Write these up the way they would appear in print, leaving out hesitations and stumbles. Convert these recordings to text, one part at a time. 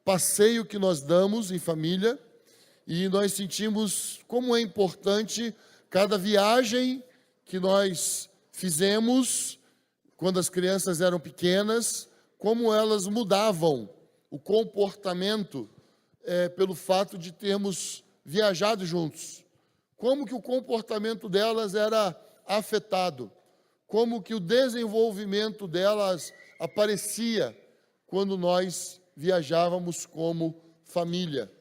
passeio que nós damos em família e nós sentimos como é importante cada viagem que nós fizemos quando as crianças eram pequenas, como elas mudavam o comportamento pelo fato de termos viajado juntos. Como que o comportamento delas era afetado, como que o desenvolvimento delas aparecia quando nós viajávamos como família.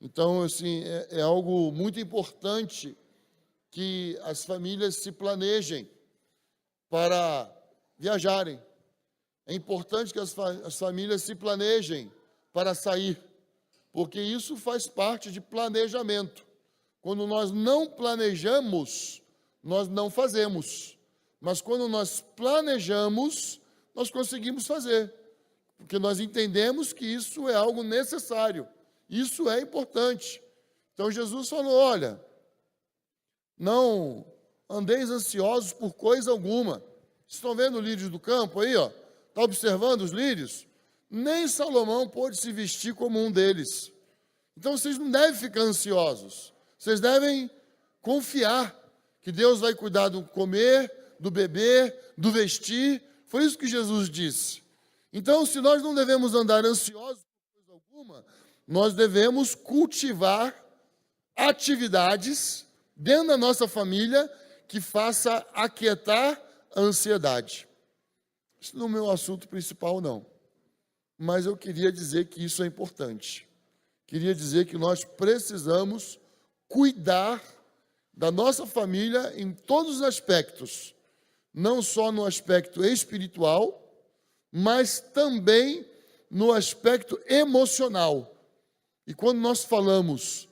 Então, assim, é algo muito importante que as famílias se planejem para viajarem. É importante que as famílias se planejem para sair, porque isso faz parte de planejamento. Quando nós não planejamos, nós não fazemos. Mas quando nós planejamos, nós conseguimos fazer. Porque nós entendemos que isso é algo necessário. Isso é importante. Então Jesus falou, olha, não andeis ansiosos por coisa alguma. Vocês estão vendo lírios do campo aí, ó? Está observando os lírios? Nem Salomão pôde se vestir como um deles. Então vocês não devem ficar ansiosos. Vocês devem confiar que Deus vai cuidar do comer, do beber, do vestir. Foi isso que Jesus disse. Então, se nós não devemos andar ansiosos por coisa alguma, nós devemos cultivar atividades dentro da nossa família que faça aquietar a ansiedade. Isso não é o meu assunto principal, não. Mas eu queria dizer que isso é importante. Queria dizer que nós precisamos cuidar da nossa família em todos os aspectos. Não só no aspecto espiritual, mas também no aspecto emocional. E quando nós falamos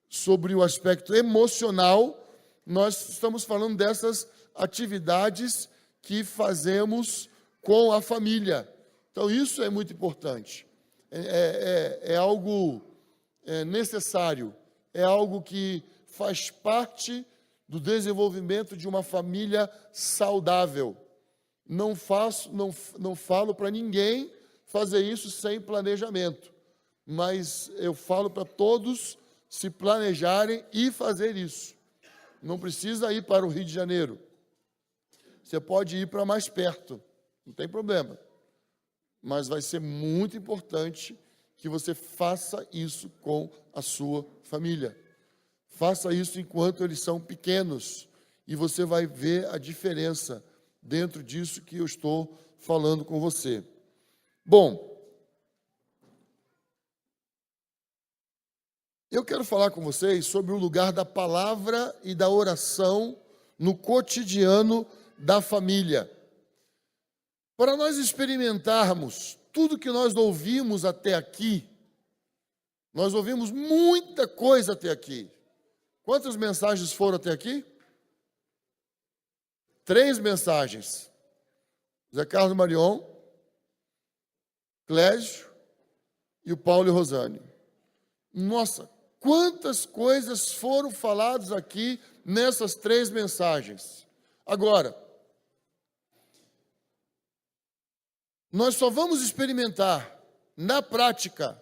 sobre o aspecto emocional, nós estamos falando dessas atividades que fazemos com a família. Então, isso é muito importante. É algo necessário, é algo que faz parte do desenvolvimento de uma família saudável. Não falo para ninguém fazer isso sem planejamento, mas eu falo para todos se planejarem e fazer isso. Não precisa ir para o Rio de Janeiro. Você pode ir para mais perto, não tem problema. Mas vai ser muito importante que você faça isso com a sua família. Faça isso enquanto eles são pequenos e você vai ver a diferença dentro disso que eu estou falando com você. Bom, eu quero falar com vocês sobre o lugar da palavra e da oração no cotidiano da família. Para nós experimentarmos tudo que nós ouvimos até aqui, nós ouvimos muita coisa até aqui. Quantas mensagens foram até aqui? 3 mensagens. Zé Carlos Marion, Clésio e o Paulo e Rosane. Nossa, quantas coisas foram faladas aqui nessas 3 mensagens. Agora, nós só vamos experimentar na prática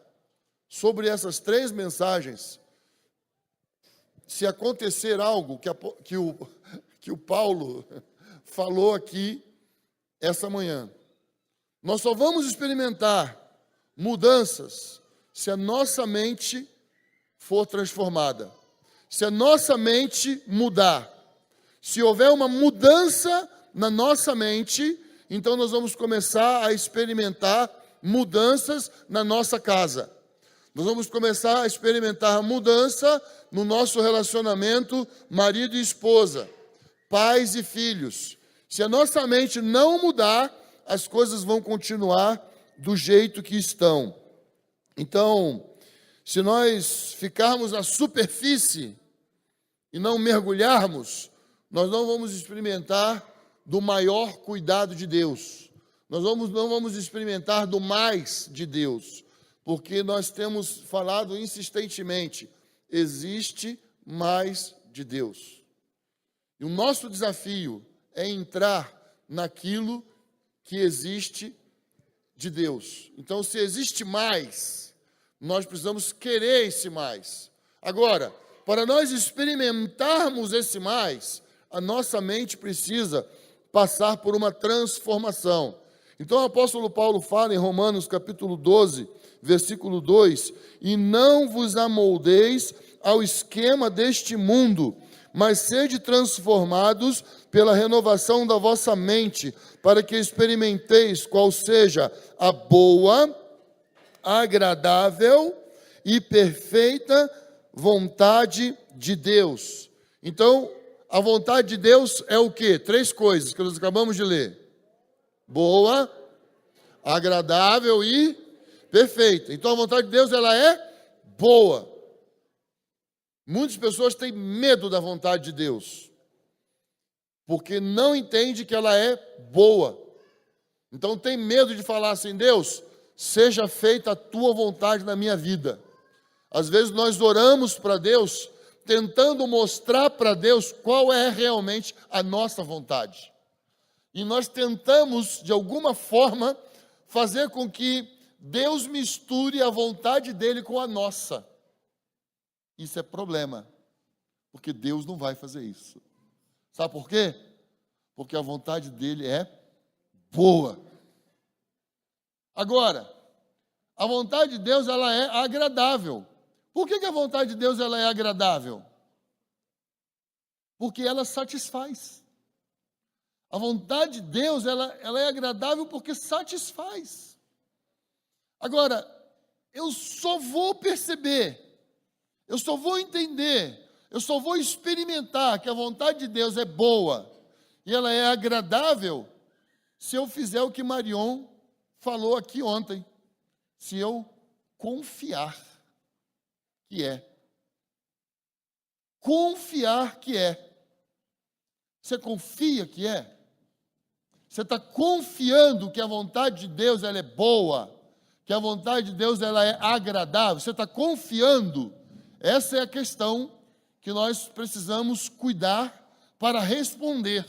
sobre essas 3 mensagens se acontecer algo que o Paulo falou aqui essa manhã. Nós só vamos experimentar mudanças se a nossa mente for transformada. Se a nossa mente mudar. Se houver uma mudança na nossa mente, então nós vamos começar a experimentar mudanças na nossa casa. Nós vamos começar a experimentar mudança no nosso relacionamento marido e esposa, pais e filhos. Se a nossa mente não mudar, as coisas vão continuar do jeito que estão. Então, se nós ficarmos na superfície e não mergulharmos, nós não vamos experimentar do maior cuidado de Deus. Nós não vamos experimentar do mais de Deus, porque nós temos falado insistentemente, existe mais de Deus. E o nosso desafio é entrar naquilo que existe de Deus. Então, se existe mais, nós precisamos querer esse mais. Agora, para nós experimentarmos esse mais, a nossa mente precisa passar por uma transformação. Então o apóstolo Paulo fala em Romanos capítulo 12, versículo 2, e não vos amoldeis ao esquema deste mundo, mas sede transformados pela renovação da vossa mente, para que experimenteis qual seja a boa, agradável e perfeita vontade de Deus. Então, a vontade de Deus é o quê? 3 coisas que nós acabamos de ler: boa, agradável e perfeita. Então, a vontade de Deus, ela é boa. Muitas pessoas têm medo da vontade de Deus, porque não entende que ela é boa. Então, tem medo de falar assim: Deus, seja feita a tua vontade na minha vida. Às vezes nós oramos para Deus, tentando mostrar para Deus qual é realmente a nossa vontade. E nós tentamos, de alguma forma, fazer com que Deus misture a vontade dele com a nossa. Isso é problema, porque Deus não vai fazer isso. Sabe por quê? Porque a vontade dele é boa. Agora, a vontade de Deus, ela é agradável. Por que a vontade de Deus ela é agradável? Porque ela satisfaz. A vontade de Deus ela é agradável porque satisfaz. Agora, eu só vou perceber, eu só vou entender, eu só vou experimentar que a vontade de Deus é boa e ela é agradável se eu fizer o que Marion falou aqui ontem. Se eu confiar que é. Confiar que é. Você confia que é? Você está confiando que a vontade de Deus ela é boa, que a vontade de Deus ela é agradável? Você está confiando? Essa é a questão que nós precisamos cuidar para responder.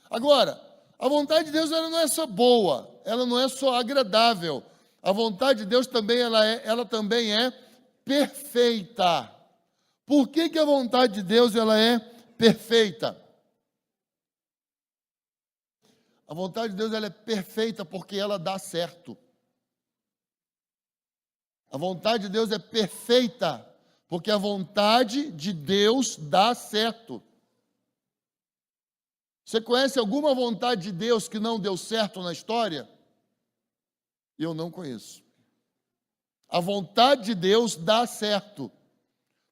Agora, a vontade de Deus ela não é só boa, ela não é só agradável. A vontade de Deus também ela também é perfeita. Por que a vontade de Deus ela é perfeita? A vontade de Deus ela é perfeita porque ela dá certo. A vontade de Deus é perfeita porque a vontade de Deus dá certo. Você conhece alguma vontade de Deus que não deu certo na história? Eu não conheço. A vontade de Deus dá certo.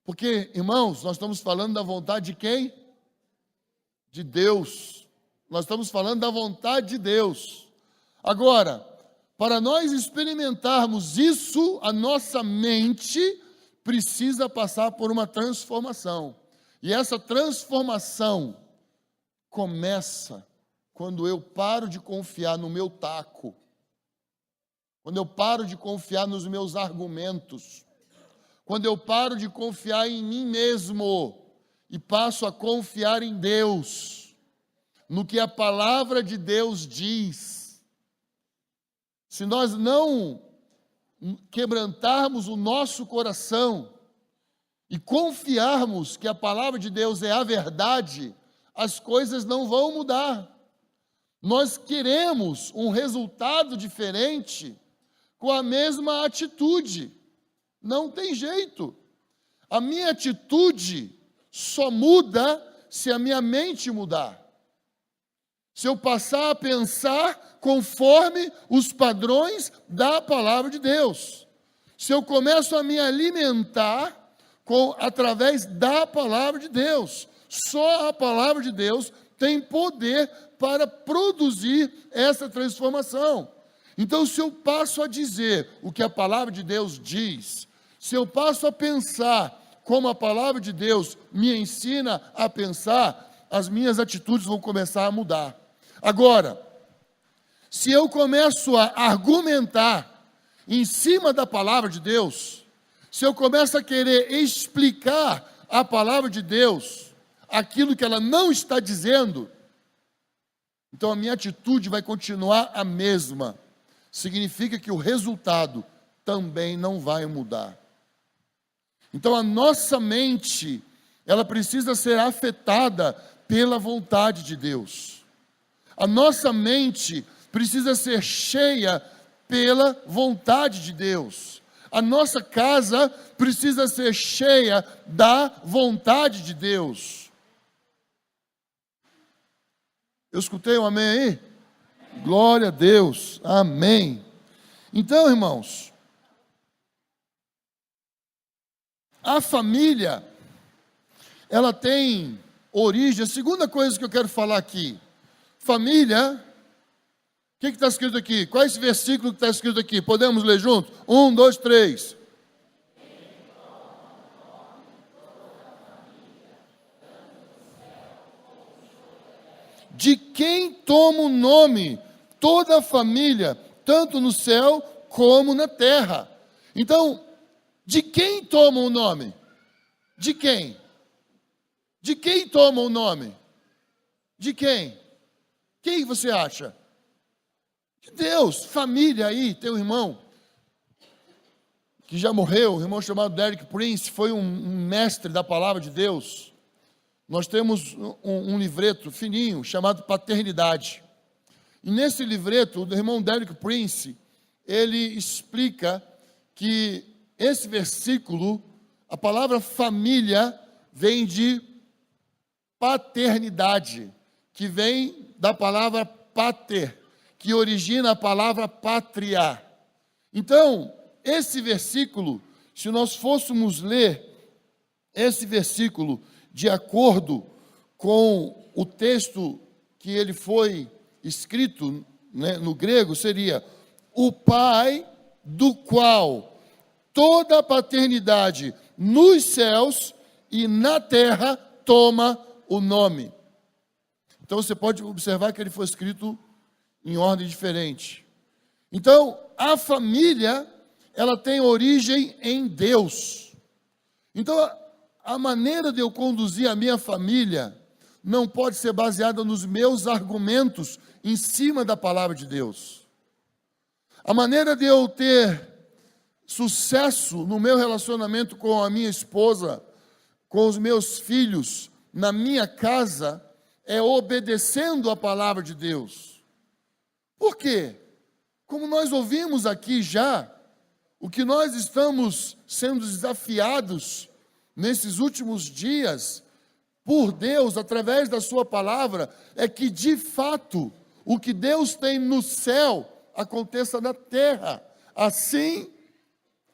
Porque, irmãos, nós estamos falando da vontade de quem? De Deus. Nós estamos falando da vontade de Deus. Agora, para nós experimentarmos isso, a nossa mente precisa passar por uma transformação. E essa transformação começa quando eu paro de confiar no meu taco, quando eu paro de confiar nos meus argumentos, quando eu paro de confiar em mim mesmo e passo a confiar em Deus, no que a palavra de Deus diz. Se nós não quebrantarmos o nosso coração e confiarmos que a palavra de Deus é a verdade, as coisas não vão mudar. Nós queremos um resultado diferente com a mesma atitude. Não tem jeito. A minha atitude só muda se a minha mente mudar. Se eu passar a pensar conforme os padrões da palavra de Deus. Se eu começo a me alimentar através da palavra de Deus. Só a palavra de Deus tem poder para produzir essa transformação. Então, se eu passo a dizer o que a palavra de Deus diz, se eu passo a pensar como a palavra de Deus me ensina a pensar, as minhas atitudes vão começar a mudar. Agora, se eu começo a argumentar em cima da palavra de Deus, se eu começo a querer explicar a palavra de Deus, aquilo que ela não está dizendo, então a minha atitude vai continuar a mesma. significa que o resultado também não vai mudar. Então a nossa mente, ela precisa ser afetada pela vontade de Deus. A nossa mente precisa ser cheia pela vontade de Deus. A nossa casa precisa ser cheia da vontade de Deus. Eu escutei um amém aí? Glória a Deus, amém. Então, irmãos, a família, ela tem origem. A segunda coisa que eu quero falar aqui, família, o que está escrito aqui? Qual é esse versículo que está escrito aqui? Podemos ler junto? 1, 2, 3. De quem toma o nome toda a família, tanto no céu como na terra. Então, de quem toma o nome? De quem? De quem toma o nome? De quem? Quem você acha? De Deus. Família aí, teu irmão, que já morreu, um irmão chamado Derek Prince, foi um mestre da palavra de Deus. Nós temos um livreto fininho, chamado Paternidade. E nesse livreto, o irmão Derek Prince, ele explica que esse versículo, a palavra família, vem de paternidade, que vem da palavra pater, que origina a palavra pátria. Então, esse versículo, se nós fôssemos ler esse versículo de acordo com o texto que ele foi escrito, né, no grego, seria: o Pai do qual toda a paternidade nos céus e na terra toma o nome. Então você pode observar que ele foi escrito em ordem diferente. Então, a família, ela tem origem em Deus. Então, a maneira de eu conduzir a minha família não pode ser baseada nos meus argumentos em cima da palavra de Deus. A maneira de eu ter sucesso no meu relacionamento com a minha esposa, com os meus filhos, na minha casa, é obedecendo a palavra de Deus. Por quê? Como nós ouvimos aqui já, o que nós estamos sendo desafiados nesses últimos dias, por Deus, através da sua palavra, é que de fato, o que Deus tem no céu, aconteça na terra, assim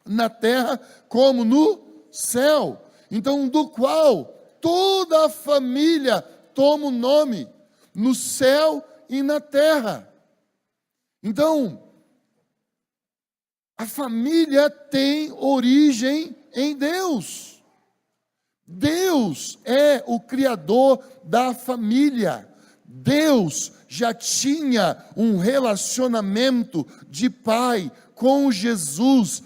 na terra como no céu. Então, do qual toda a família toma o nome, no céu e na terra. Então, a família tem origem em Deus. Deus é o criador da família. Deus já tinha um relacionamento de pai com Jesus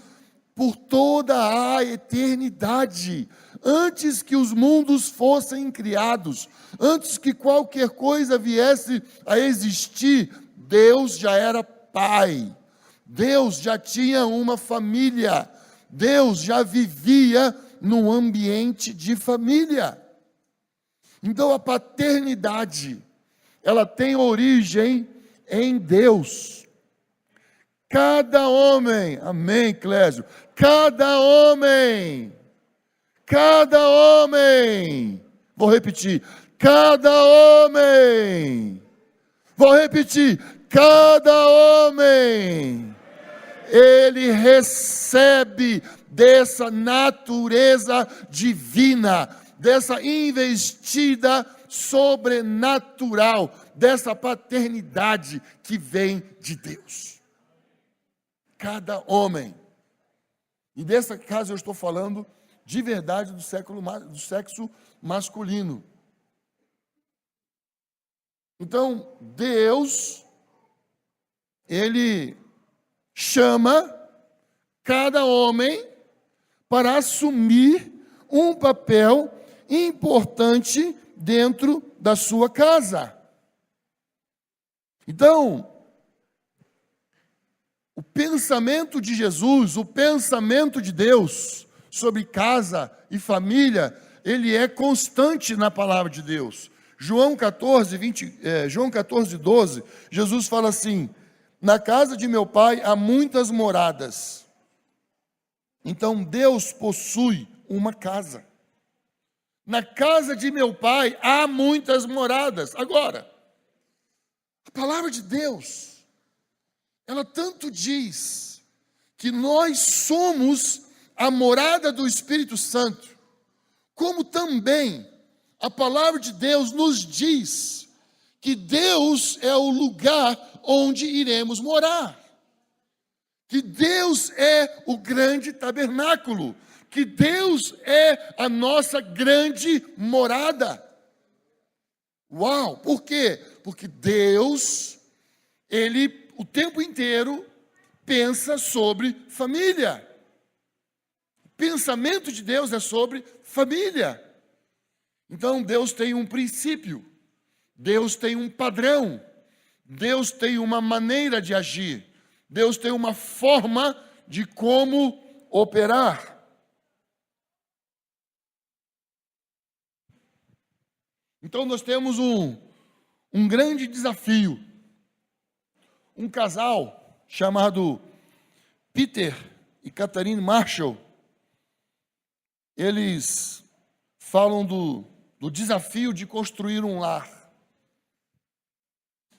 por toda a eternidade. Antes que os mundos fossem criados, antes que qualquer coisa viesse a existir, Deus já era pai. Deus já tinha uma família. Deus já vivia num ambiente de família. Então a paternidade, ela tem origem em Deus. Cada homem, amém, Clésio, cada homem, vou repetir, cada homem, cada homem, ele recebe dessa natureza divina, dessa investida sobrenatural, dessa paternidade que vem de Deus. Cada homem. E nessa caso eu estou falando de verdade do sexo masculino. Então, Deus, ele chama cada homem para assumir um papel importante dentro da sua casa. Então, pensamento de Jesus, o pensamento de Deus sobre casa e família, ele é constante na palavra de Deus. João 14, 12, Jesus fala assim: na casa de meu pai há muitas moradas. Então Deus possui uma casa. Na casa de meu pai há muitas moradas. Agora, a palavra de Deus, ela tanto diz que nós somos a morada do Espírito Santo, como também a palavra de Deus nos diz que Deus é o lugar onde iremos morar. Que Deus é o grande tabernáculo. Que Deus é a nossa grande morada. Uau! Por quê? Porque Deus, Ele o tempo inteiro pensa sobre família. O pensamento de Deus é sobre família. Então Deus tem um princípio, Deus tem um padrão, Deus tem uma maneira de agir, Deus tem uma forma de como operar. Então nós temos um grande desafio. Um casal chamado Peter e Catherine Marshall, eles falam do desafio de construir um lar.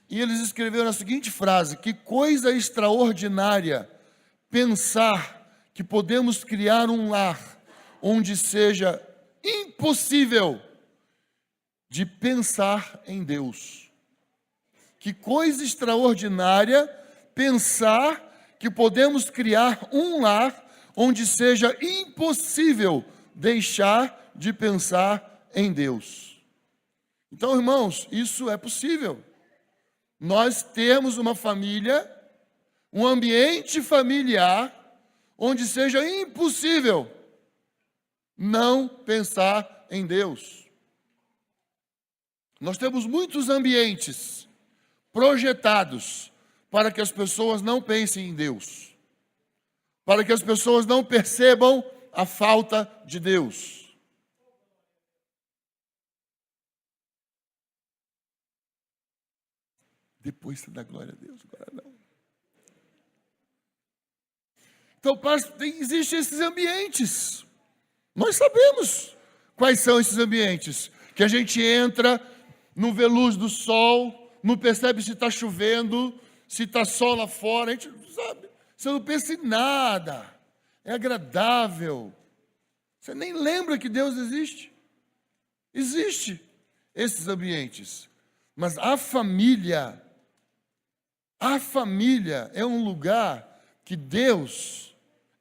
E eles escreveram a seguinte frase: que coisa extraordinária pensar que podemos criar um lar onde seja impossível de pensar em Deus. Que coisa extraordinária pensar que podemos criar um lar onde seja impossível deixar de pensar em Deus. Então, irmãos, isso é possível. Nós temos uma família, um ambiente familiar, onde seja impossível não pensar em Deus. Nós temos muitos ambientes projetados para que as pessoas não pensem em Deus, para que as pessoas não percebam a falta de Deus. Depois você dá glória a Deus, agora não. Então, existem esses ambientes. Nós sabemos quais são esses ambientes. Que a gente entra, não vê luz do sol, não percebe se está chovendo, se está sol lá fora, a gente não sabe. Você não pensa em nada. É agradável. Você nem lembra que Deus existe. Existe esses ambientes. Mas a família é um lugar que Deus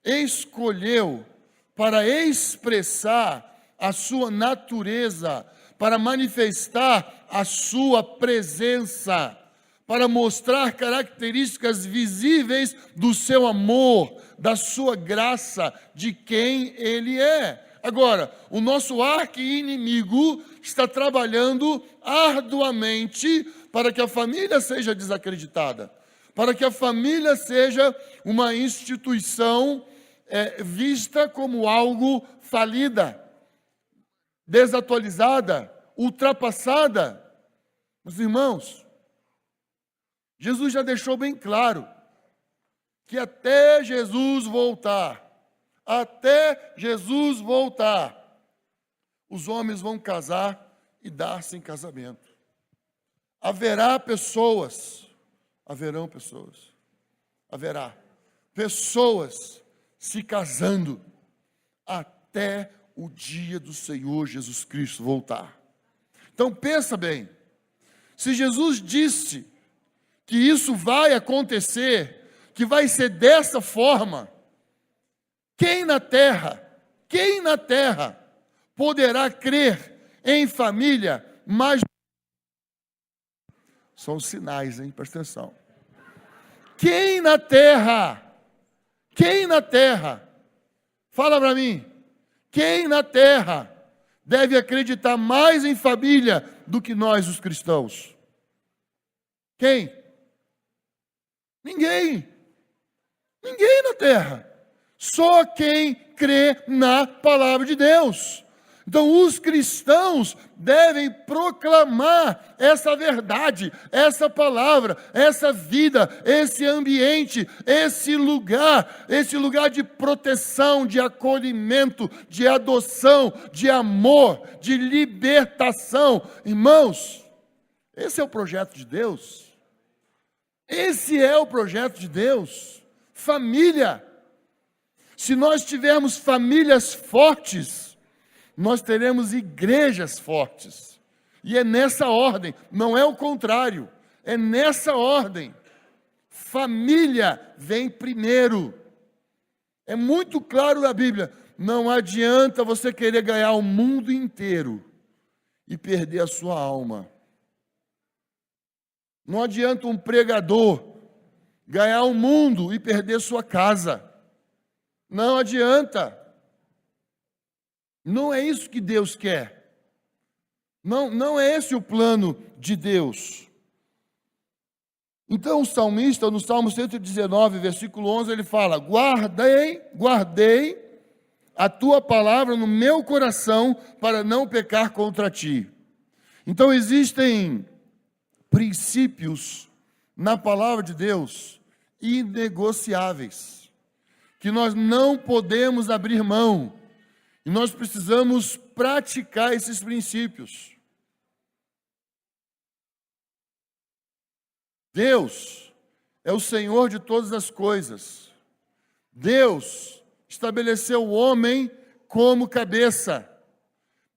escolheu para expressar a sua natureza, para manifestar a sua presença, para mostrar características visíveis do seu amor, da sua graça, de quem Ele é. Agora, o nosso arqui-inimigo está trabalhando arduamente para que a família seja desacreditada, para que a família seja uma instituição vista como algo falida, desatualizada, ultrapassada. Meus irmãos, Jesus já deixou bem claro que até Jesus voltar, os homens vão casar e dar-se em casamento. Haverá pessoas se casando até o dia do Senhor Jesus Cristo voltar. Então pensa bem, se Jesus disse que isso vai acontecer, que vai ser dessa forma, quem na terra poderá crer em família mais... São os sinais, hein? Presta atenção. Quem na terra, fala para mim, quem na terra deve acreditar mais em família do que nós, os cristãos? Quem? Ninguém. Ninguém na terra. Só quem crê na palavra de Deus. Então, os cristãos devem proclamar essa verdade, essa palavra, essa vida, esse ambiente, esse lugar de proteção, de acolhimento, de adoção, de amor, de libertação. Irmãos, esse é o projeto de Deus. Esse é o projeto de Deus. Família. Se nós tivermos famílias fortes, nós teremos igrejas fortes. E é nessa ordem, não é o contrário. É nessa ordem. Família vem primeiro. É muito claro na Bíblia. Não adianta você querer ganhar o mundo inteiro e perder a sua alma. Não adianta um pregador ganhar o mundo e perder sua casa. Não adianta. Não é isso que Deus quer. Não é esse o plano de Deus. Então o salmista, no Salmo 119, versículo 11, ele fala: guardei a tua palavra no meu coração para não pecar contra ti. Então existem princípios na palavra de Deus inegociáveis, que nós não podemos abrir mão. E nós precisamos praticar esses princípios. Deus é o Senhor de todas as coisas. Deus estabeleceu o homem como cabeça.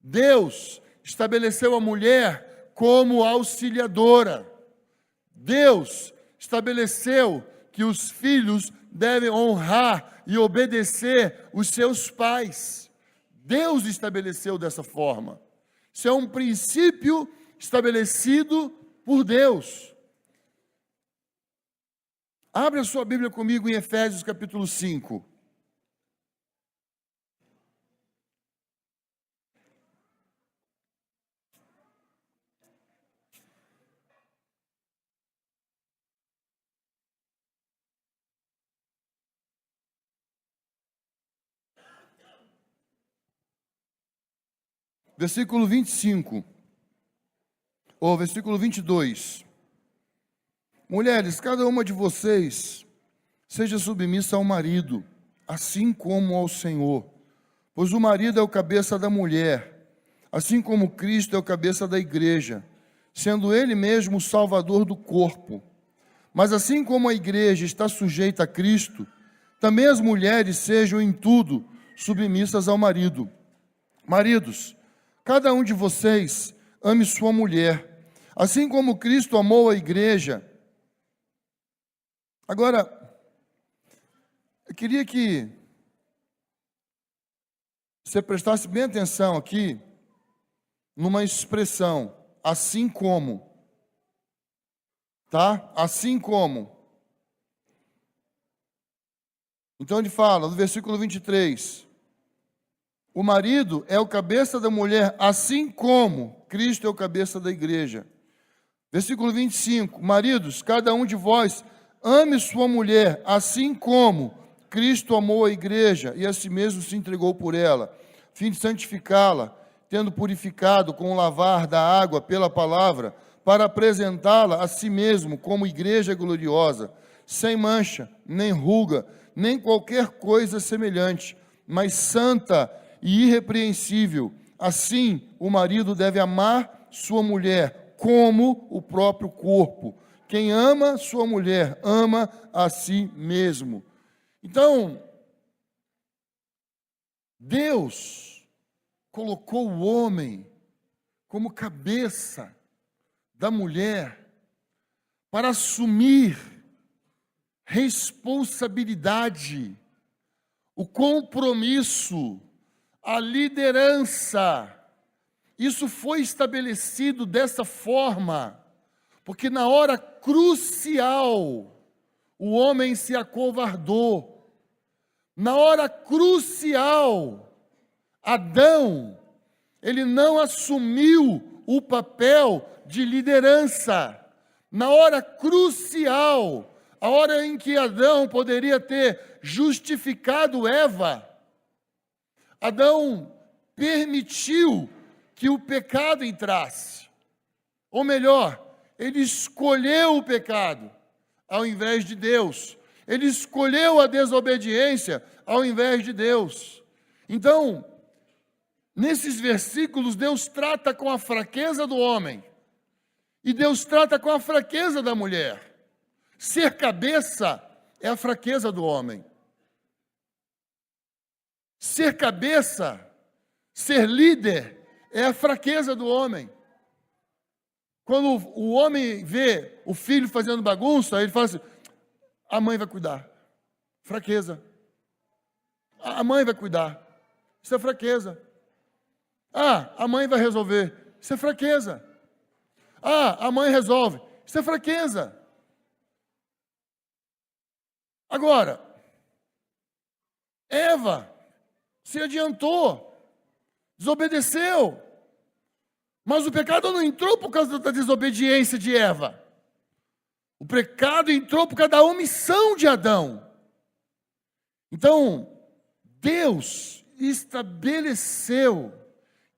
Deus estabeleceu a mulher como auxiliadora. Deus estabeleceu que os filhos devem honrar e obedecer os seus pais. Deus estabeleceu dessa forma. Isso é um princípio estabelecido por Deus. Abre a sua Bíblia comigo em Efésios capítulo 5. Versículo 25, ou versículo 22. Mulheres, cada uma de vocês seja submissa ao marido, assim como ao Senhor. Pois o marido é o cabeça da mulher, assim como Cristo é o cabeça da igreja, sendo ele mesmo o salvador do corpo. Mas assim como a igreja está sujeita a Cristo, também as mulheres sejam em tudo submissas ao marido. Maridos, cada um de vocês ame sua mulher, assim como Cristo amou a igreja. Agora, eu queria que você prestasse bem atenção aqui numa expressão, assim como. Tá? Assim como. Então ele fala, no versículo 23... O marido é o cabeça da mulher, assim como Cristo é o cabeça da igreja. Versículo 25. Maridos, cada um de vós ame sua mulher, assim como Cristo amou a igreja e a si mesmo se entregou por ela, a fim de santificá-la, tendo purificado com o lavar da água pela palavra, para apresentá-la a si mesmo como igreja gloriosa, sem mancha, nem ruga, nem qualquer coisa semelhante, mas santa e irrepreensível. Assim, o marido deve amar sua mulher como o próprio corpo. Quem ama sua mulher, ama a si mesmo. Então, Deus colocou o homem como cabeça da mulher para assumir responsabilidade, o compromisso, a liderança. Isso foi estabelecido dessa forma, porque na hora crucial, o homem se acovardou. Na hora crucial, Adão, ele não assumiu o papel de liderança. Na hora crucial, a hora em que Adão poderia ter justificado Eva, Adão permitiu que o pecado entrasse. Ou melhor, ele escolheu o pecado ao invés de Deus. Ele escolheu a desobediência ao invés de Deus. Então, nesses versículos, Deus trata com a fraqueza do homem e Deus trata com a fraqueza da mulher. Ser cabeça é a fraqueza do homem. Ser cabeça, ser líder, é a fraqueza do homem. Quando o homem vê o filho fazendo bagunça, ele fala assim: a mãe vai cuidar. Fraqueza. A mãe vai cuidar. Isso é fraqueza. A mãe vai resolver. Isso é fraqueza. A mãe resolve. Isso é fraqueza. Agora, Eva se adiantou, desobedeceu. Mas o pecado não entrou por causa da desobediência de Eva. O pecado entrou por causa da omissão de Adão. Então, Deus estabeleceu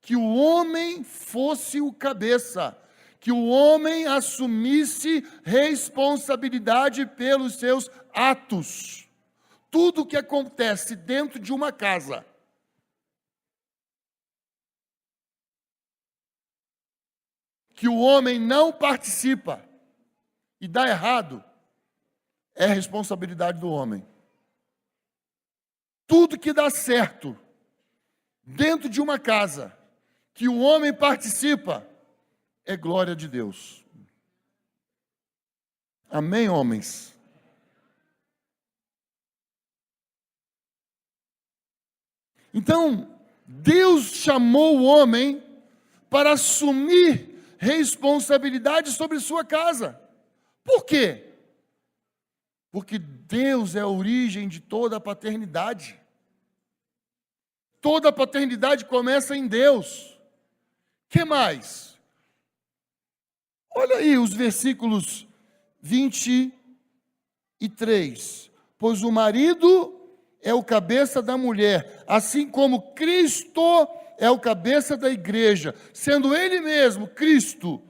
que o homem fosse o cabeça, que o homem assumisse responsabilidade pelos seus atos. Tudo que acontece dentro de uma casa, que o homem não participa e dá errado, é responsabilidade do homem. Tudo que dá certo dentro de uma casa, que o homem participa, é glória de Deus. Amém, homens? Então, Deus chamou o homem para assumir responsabilidade sobre sua casa. Por quê? Porque Deus é a origem de toda a paternidade. Toda a paternidade começa em Deus. O que mais? Olha aí os versículos 23. Pois o marido é o cabeça da mulher, assim como Cristo é o cabeça da igreja, sendo Ele mesmo, Cristo,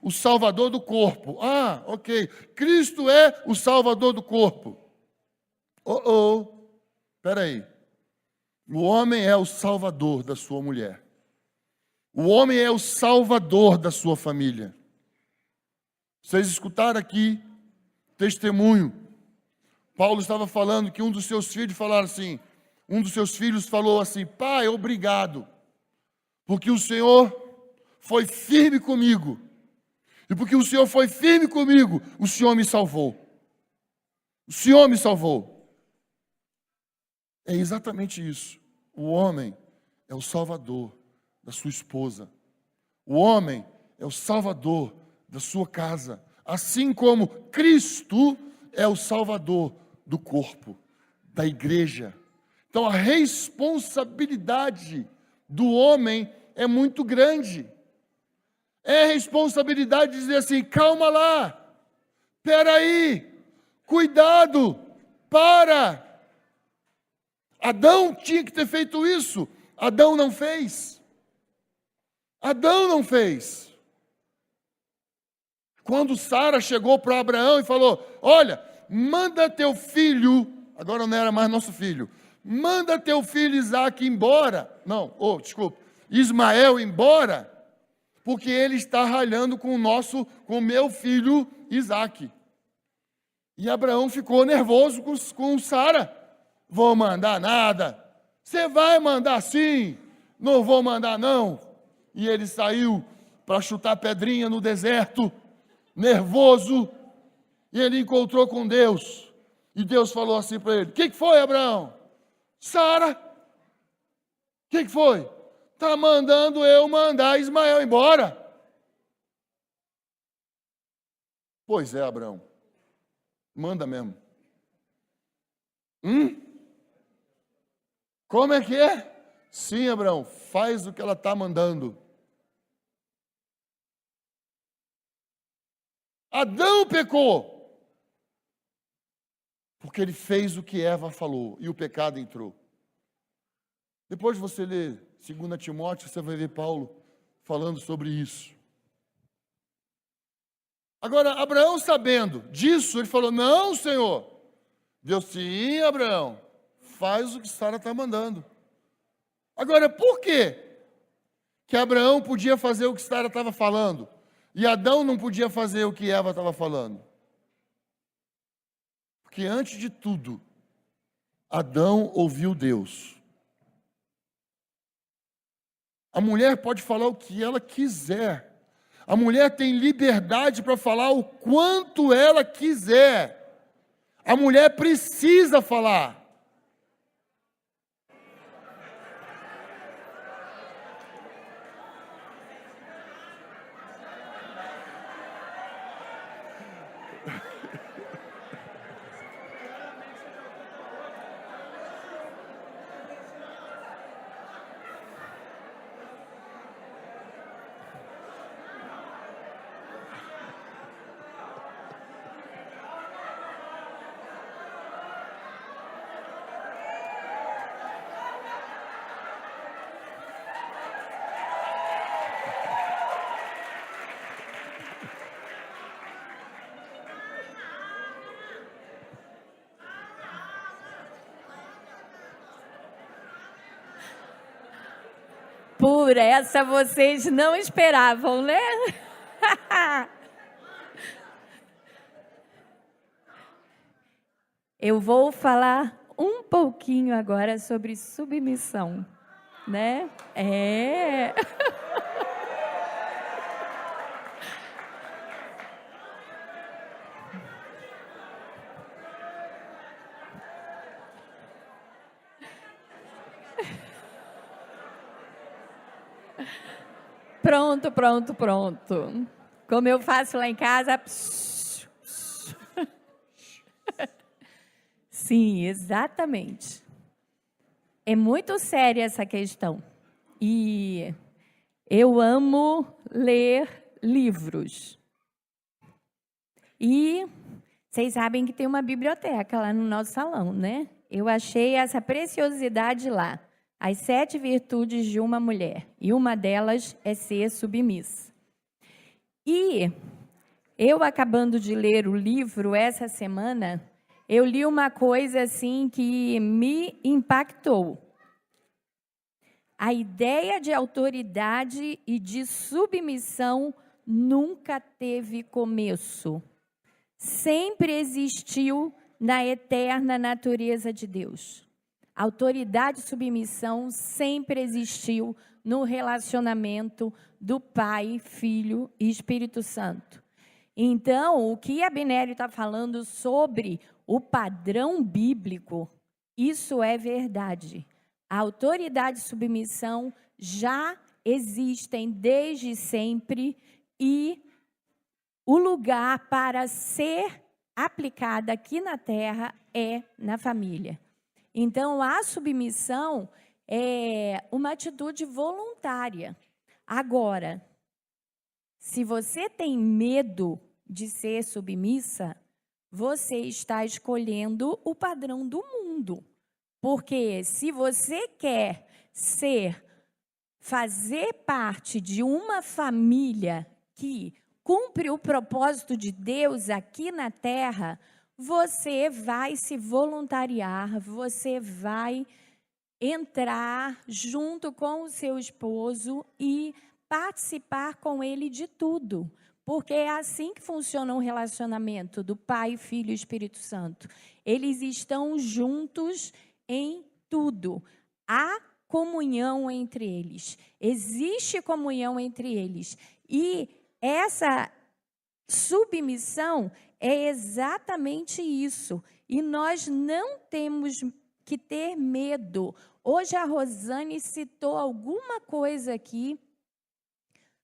o Salvador do corpo. Ok. Cristo é o Salvador do corpo. Espera aí. O homem é o Salvador da sua mulher. O homem é o Salvador da sua família. Vocês escutaram aqui testemunho. Paulo estava falando que um dos seus filhos falou assim: pai, obrigado, porque o Senhor foi firme comigo. E porque o Senhor foi firme comigo, o Senhor me salvou. O Senhor me salvou. É exatamente isso. O homem é o salvador da sua esposa. O homem é o salvador da sua casa. Assim como Cristo é o salvador do corpo, da igreja. Então a responsabilidade do homem é muito grande. É responsabilidade de dizer assim: calma lá, peraí, cuidado, para. Adão tinha que ter feito isso, Adão não fez. Adão não fez. Quando Sara chegou para Abraão e falou: olha, manda teu filho, agora não era mais nosso filho, manda teu filho Isaque embora, Ismael embora, porque ele está ralhando com o meu filho Isaque. E Abraão ficou nervoso com Sara. Vou mandar nada. Você vai mandar sim. Não vou mandar não. E ele saiu para chutar pedrinha no deserto, nervoso. E ele encontrou com Deus. E Deus falou assim para ele: o que foi, Abraão? Sara. O que foi? Está mandando eu mandar Ismael embora. Pois é, Abraão. Manda mesmo. Como é que é? Sim, Abraão, faz o que ela está mandando. Adão pecou. Porque ele fez o que Eva falou e o pecado entrou. Depois de você ler 2 Timóteo, você vai ver Paulo falando sobre isso. Agora, Abraão, sabendo disso, ele falou: não, Senhor. Deus, sim, Abraão, faz o que Sara está mandando. Agora, por quê que Abraão podia fazer o que Sara estava falando e Adão não podia fazer o que Eva estava falando? Porque antes de tudo, Adão ouviu Deus. A mulher pode falar o que ela quiser. A mulher tem liberdade para falar o quanto ela quiser. A mulher precisa falar. Por essa vocês não esperavam, né? Eu vou falar um pouquinho agora sobre submissão, né? Pronto. Como eu faço lá em casa. Sim, exatamente. É muito séria essa questão. E eu amo ler livros. E vocês sabem que tem uma biblioteca lá no nosso salão, né? Eu achei essa preciosidade lá. As 7 virtudes de uma mulher. E uma delas é ser submissa. E eu, acabando de ler o livro essa semana, eu li uma coisa assim que me impactou. A ideia de autoridade e de submissão nunca teve começo. Sempre existiu na eterna natureza de Deus. Autoridade e submissão sempre existiu no relacionamento do Pai, Filho e Espírito Santo. Então, o que Abinélio está falando sobre o padrão bíblico, isso é verdade. A autoridade e submissão já existem desde sempre e o lugar para ser aplicada aqui na terra é na família. Então, a submissão é uma atitude voluntária. Agora, se você tem medo de ser submissa, você está escolhendo o padrão do mundo. Porque se você quer fazer parte de uma família que cumpre o propósito de Deus aqui na terra, você vai se voluntariar, você vai entrar junto com o seu esposo e participar com ele de tudo. Porque é assim que funciona um relacionamento do Pai, Filho e Espírito Santo. Eles estão juntos em tudo. Há comunhão entre eles. Existe comunhão entre eles. E essa submissão é exatamente isso. E nós não temos que ter medo. Hoje a Rosane citou alguma coisa aqui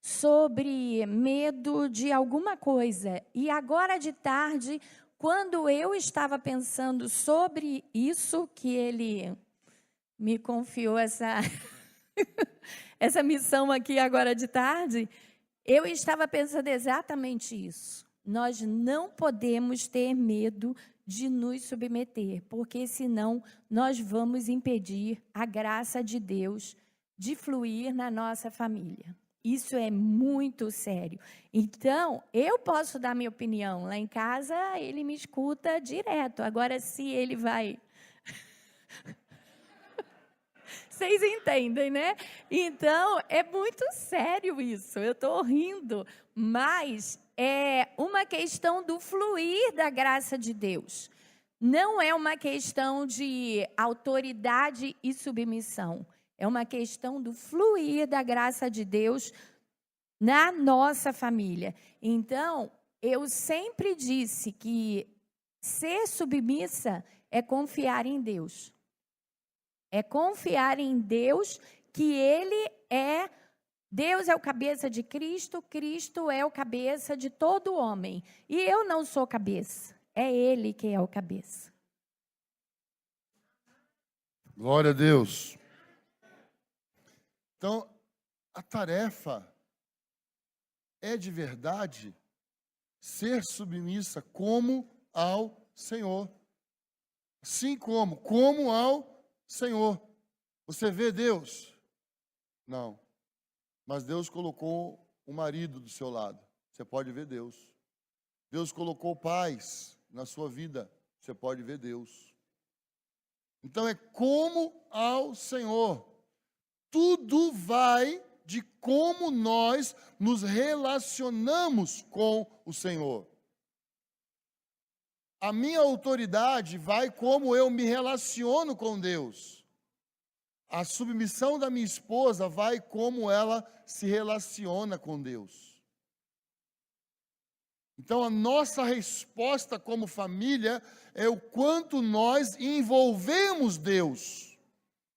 sobre medo de alguma coisa. E agora de tarde, quando eu estava pensando sobre isso, que ele me confiou essa missão aqui agora de tarde, eu estava pensando exatamente isso. Nós não podemos ter medo de nos submeter, porque senão nós vamos impedir a graça de Deus de fluir na nossa família. Isso é muito sério. Então, eu posso dar minha opinião. Lá em casa, ele me escuta direto. Agora, se ele vai... Vocês entendem, né? Então, é muito sério isso. Eu estou rindo, mas é uma questão do fluir da graça de Deus. Não é uma questão de autoridade e submissão. É uma questão do fluir da graça de Deus na nossa família. Então, eu sempre disse que ser submissa é confiar em Deus. É confiar em Deus, que Deus é o cabeça de Cristo, Cristo é o cabeça de todo homem. E eu não sou cabeça, é Ele que é o cabeça. Glória a Deus. Então, a tarefa é de verdade ser submissa como ao Senhor. Assim como ao Senhor. Você vê Deus? Não. Mas Deus colocou o marido do seu lado. Você pode ver Deus. Deus colocou paz na sua vida. Você pode ver Deus. Então é como ao Senhor. Tudo vai de como nós nos relacionamos com o Senhor. A minha autoridade vai como eu me relaciono com Deus. A submissão da minha esposa vai como ela se relaciona com Deus. Então, a nossa resposta como família é o quanto nós envolvemos Deus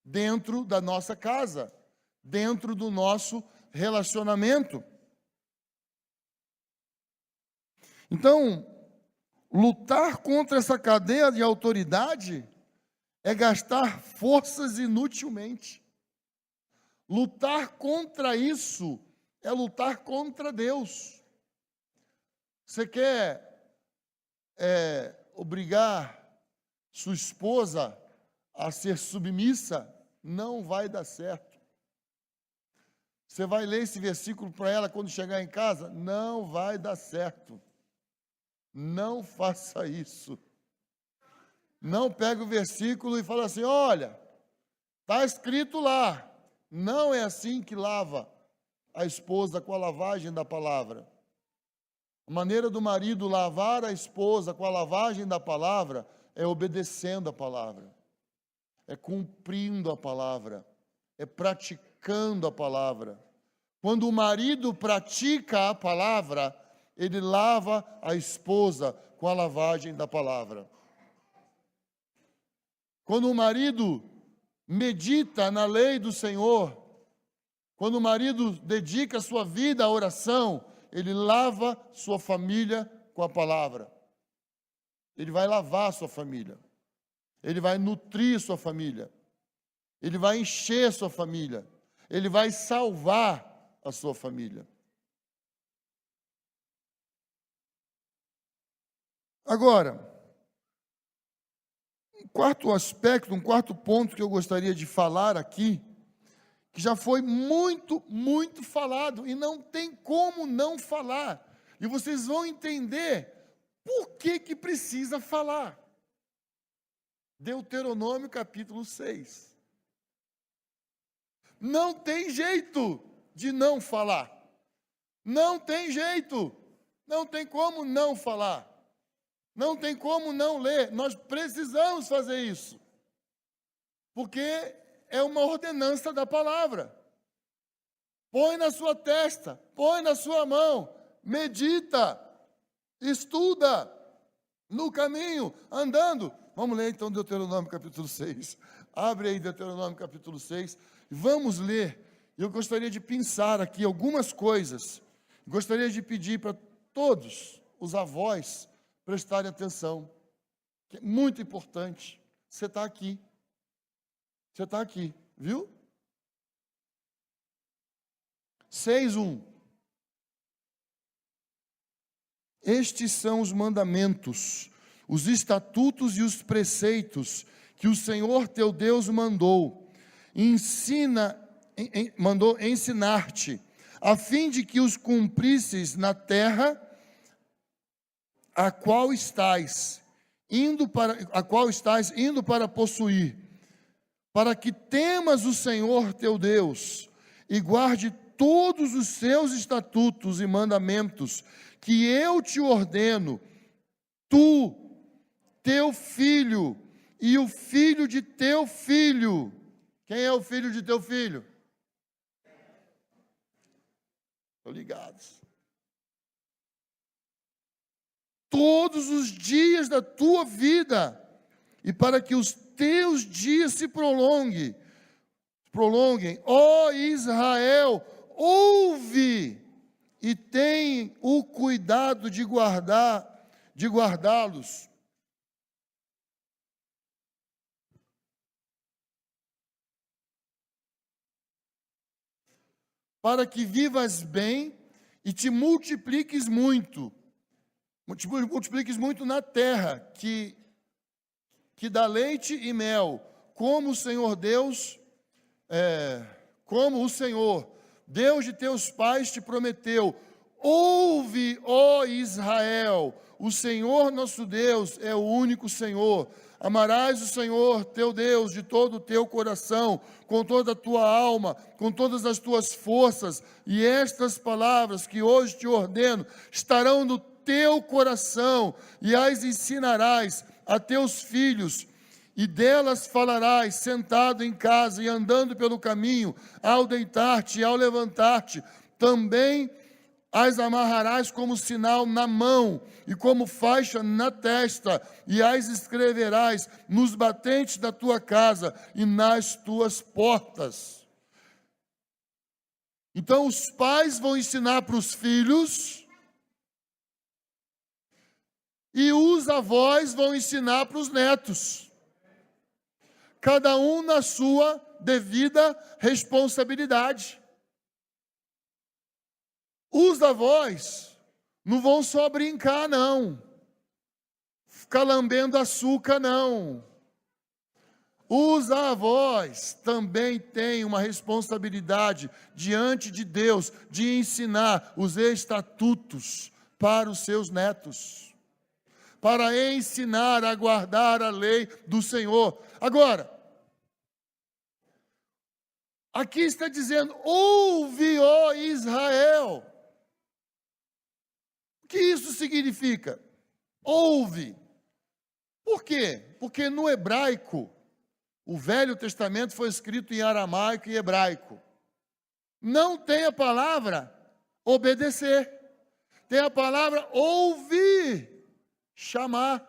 dentro da nossa casa, dentro do nosso relacionamento. Então, lutar contra essa cadeia de autoridade é gastar forças inutilmente. Lutar contra isso é lutar contra Deus. Você quer obrigar sua esposa a ser submissa? Não vai dar certo. Você vai ler esse versículo para ela quando chegar em casa? Não vai dar certo. Não faça isso. Não pega o versículo e fala assim, olha, está escrito lá. Não é assim que lava a esposa com a lavagem da palavra. A maneira do marido lavar a esposa com a lavagem da palavra é obedecendo a palavra, é cumprindo a palavra, é praticando a palavra. Quando o marido pratica a palavra, ele lava a esposa com a lavagem da palavra. Quando o marido medita na lei do Senhor, quando o marido dedica a sua vida à oração, ele lava sua família com a palavra. Ele vai lavar sua família. Ele vai nutrir sua família. Ele vai encher sua família. Ele vai salvar a sua família. Agora, um quarto aspecto, um quarto ponto que eu gostaria de falar aqui, que já foi muito, muito falado, e não tem como não falar. E vocês vão entender por que precisa falar. Deuteronômio capítulo 6. Não tem jeito de não falar. Não tem jeito. Não tem como não falar. Não tem como não ler. Nós precisamos fazer isso. Porque é uma ordenança da palavra. Põe na sua testa, põe na sua mão, medita, estuda, no caminho, andando. Vamos ler então Deuteronômio capítulo 6. Abre aí Deuteronômio capítulo 6. Vamos ler. Eu gostaria de pensar aqui algumas coisas. Gostaria de pedir para todos os avós prestarem atenção. Que é muito importante. Você está aqui. Você está aqui, viu? 6:1. Estes são os mandamentos, os estatutos e os preceitos que o Senhor teu Deus mandou ensinar-te, a fim de que os cumprisses na terra a qual estás indo para possuir, para que temas o Senhor teu Deus e guarde todos os seus estatutos e mandamentos que eu te ordeno, tu, teu filho e o filho de teu filho. Quem é o filho de teu filho? Estão ligados. Todos os dias da tua vida, e para que os teus dias se prolonguem. Ó Israel, ouve e tem o cuidado de guardá-los. Para que vivas bem e te multipliques muito. Multipliques muito na terra, que dá leite e mel, como o Senhor, Deus de teus pais te prometeu. Ouve, ó Israel, o Senhor nosso Deus é o único Senhor. Amarás o Senhor teu Deus de todo o teu coração, com toda a tua alma, com todas as tuas forças, e estas palavras que hoje te ordeno estarão no teu coração, e as ensinarás a teus filhos, e delas falarás sentado em casa e andando pelo caminho, ao deitar-te e ao levantar-te. Também as amarrarás como sinal na mão e como faixa na testa, e as escreverás nos batentes da tua casa e nas tuas portas. Então os pais vão ensinar para os filhos, e os avós vão ensinar para os netos, cada um na sua devida responsabilidade. Os avós não vão só brincar, não, ficar lambendo açúcar, não. Os avós também têm uma responsabilidade diante de Deus de ensinar os estatutos para os seus netos, para ensinar a guardar a lei do Senhor. Agora, aqui está dizendo: ouve, ó Israel. O que isso significa? Ouve. Por quê? Porque no hebraico, o Velho Testamento foi escrito em aramaico e hebraico. Não tem a palavra obedecer. Tem a palavra ouvir. Chamar.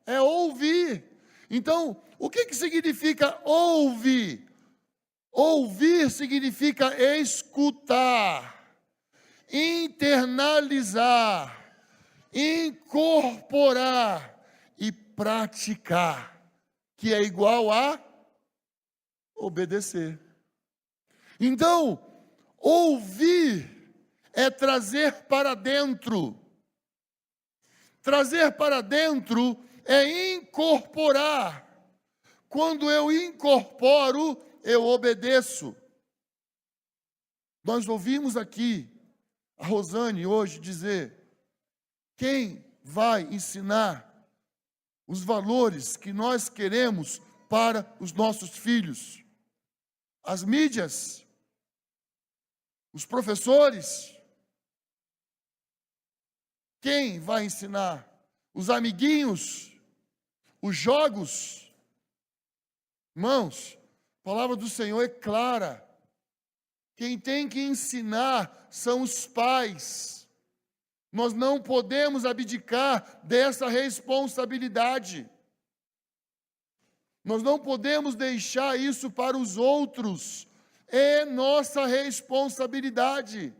É ouvir. Então, o que significa ouvir? Ouvir significa escutar, internalizar, incorporar e praticar, que é igual a obedecer. Então, ouvir é trazer para dentro. Trazer para dentro é incorporar. Quando eu incorporo, eu obedeço. Nós ouvimos aqui a Rosane hoje dizer: quem vai ensinar os valores que nós queremos para os nossos filhos? As mídias? Os professores? Quem vai ensinar? Os amiguinhos? Os jogos? Irmãos, a palavra do Senhor é clara. Quem tem que ensinar são os pais. Nós não podemos abdicar dessa responsabilidade. Nós não podemos deixar isso para os outros. É nossa responsabilidade.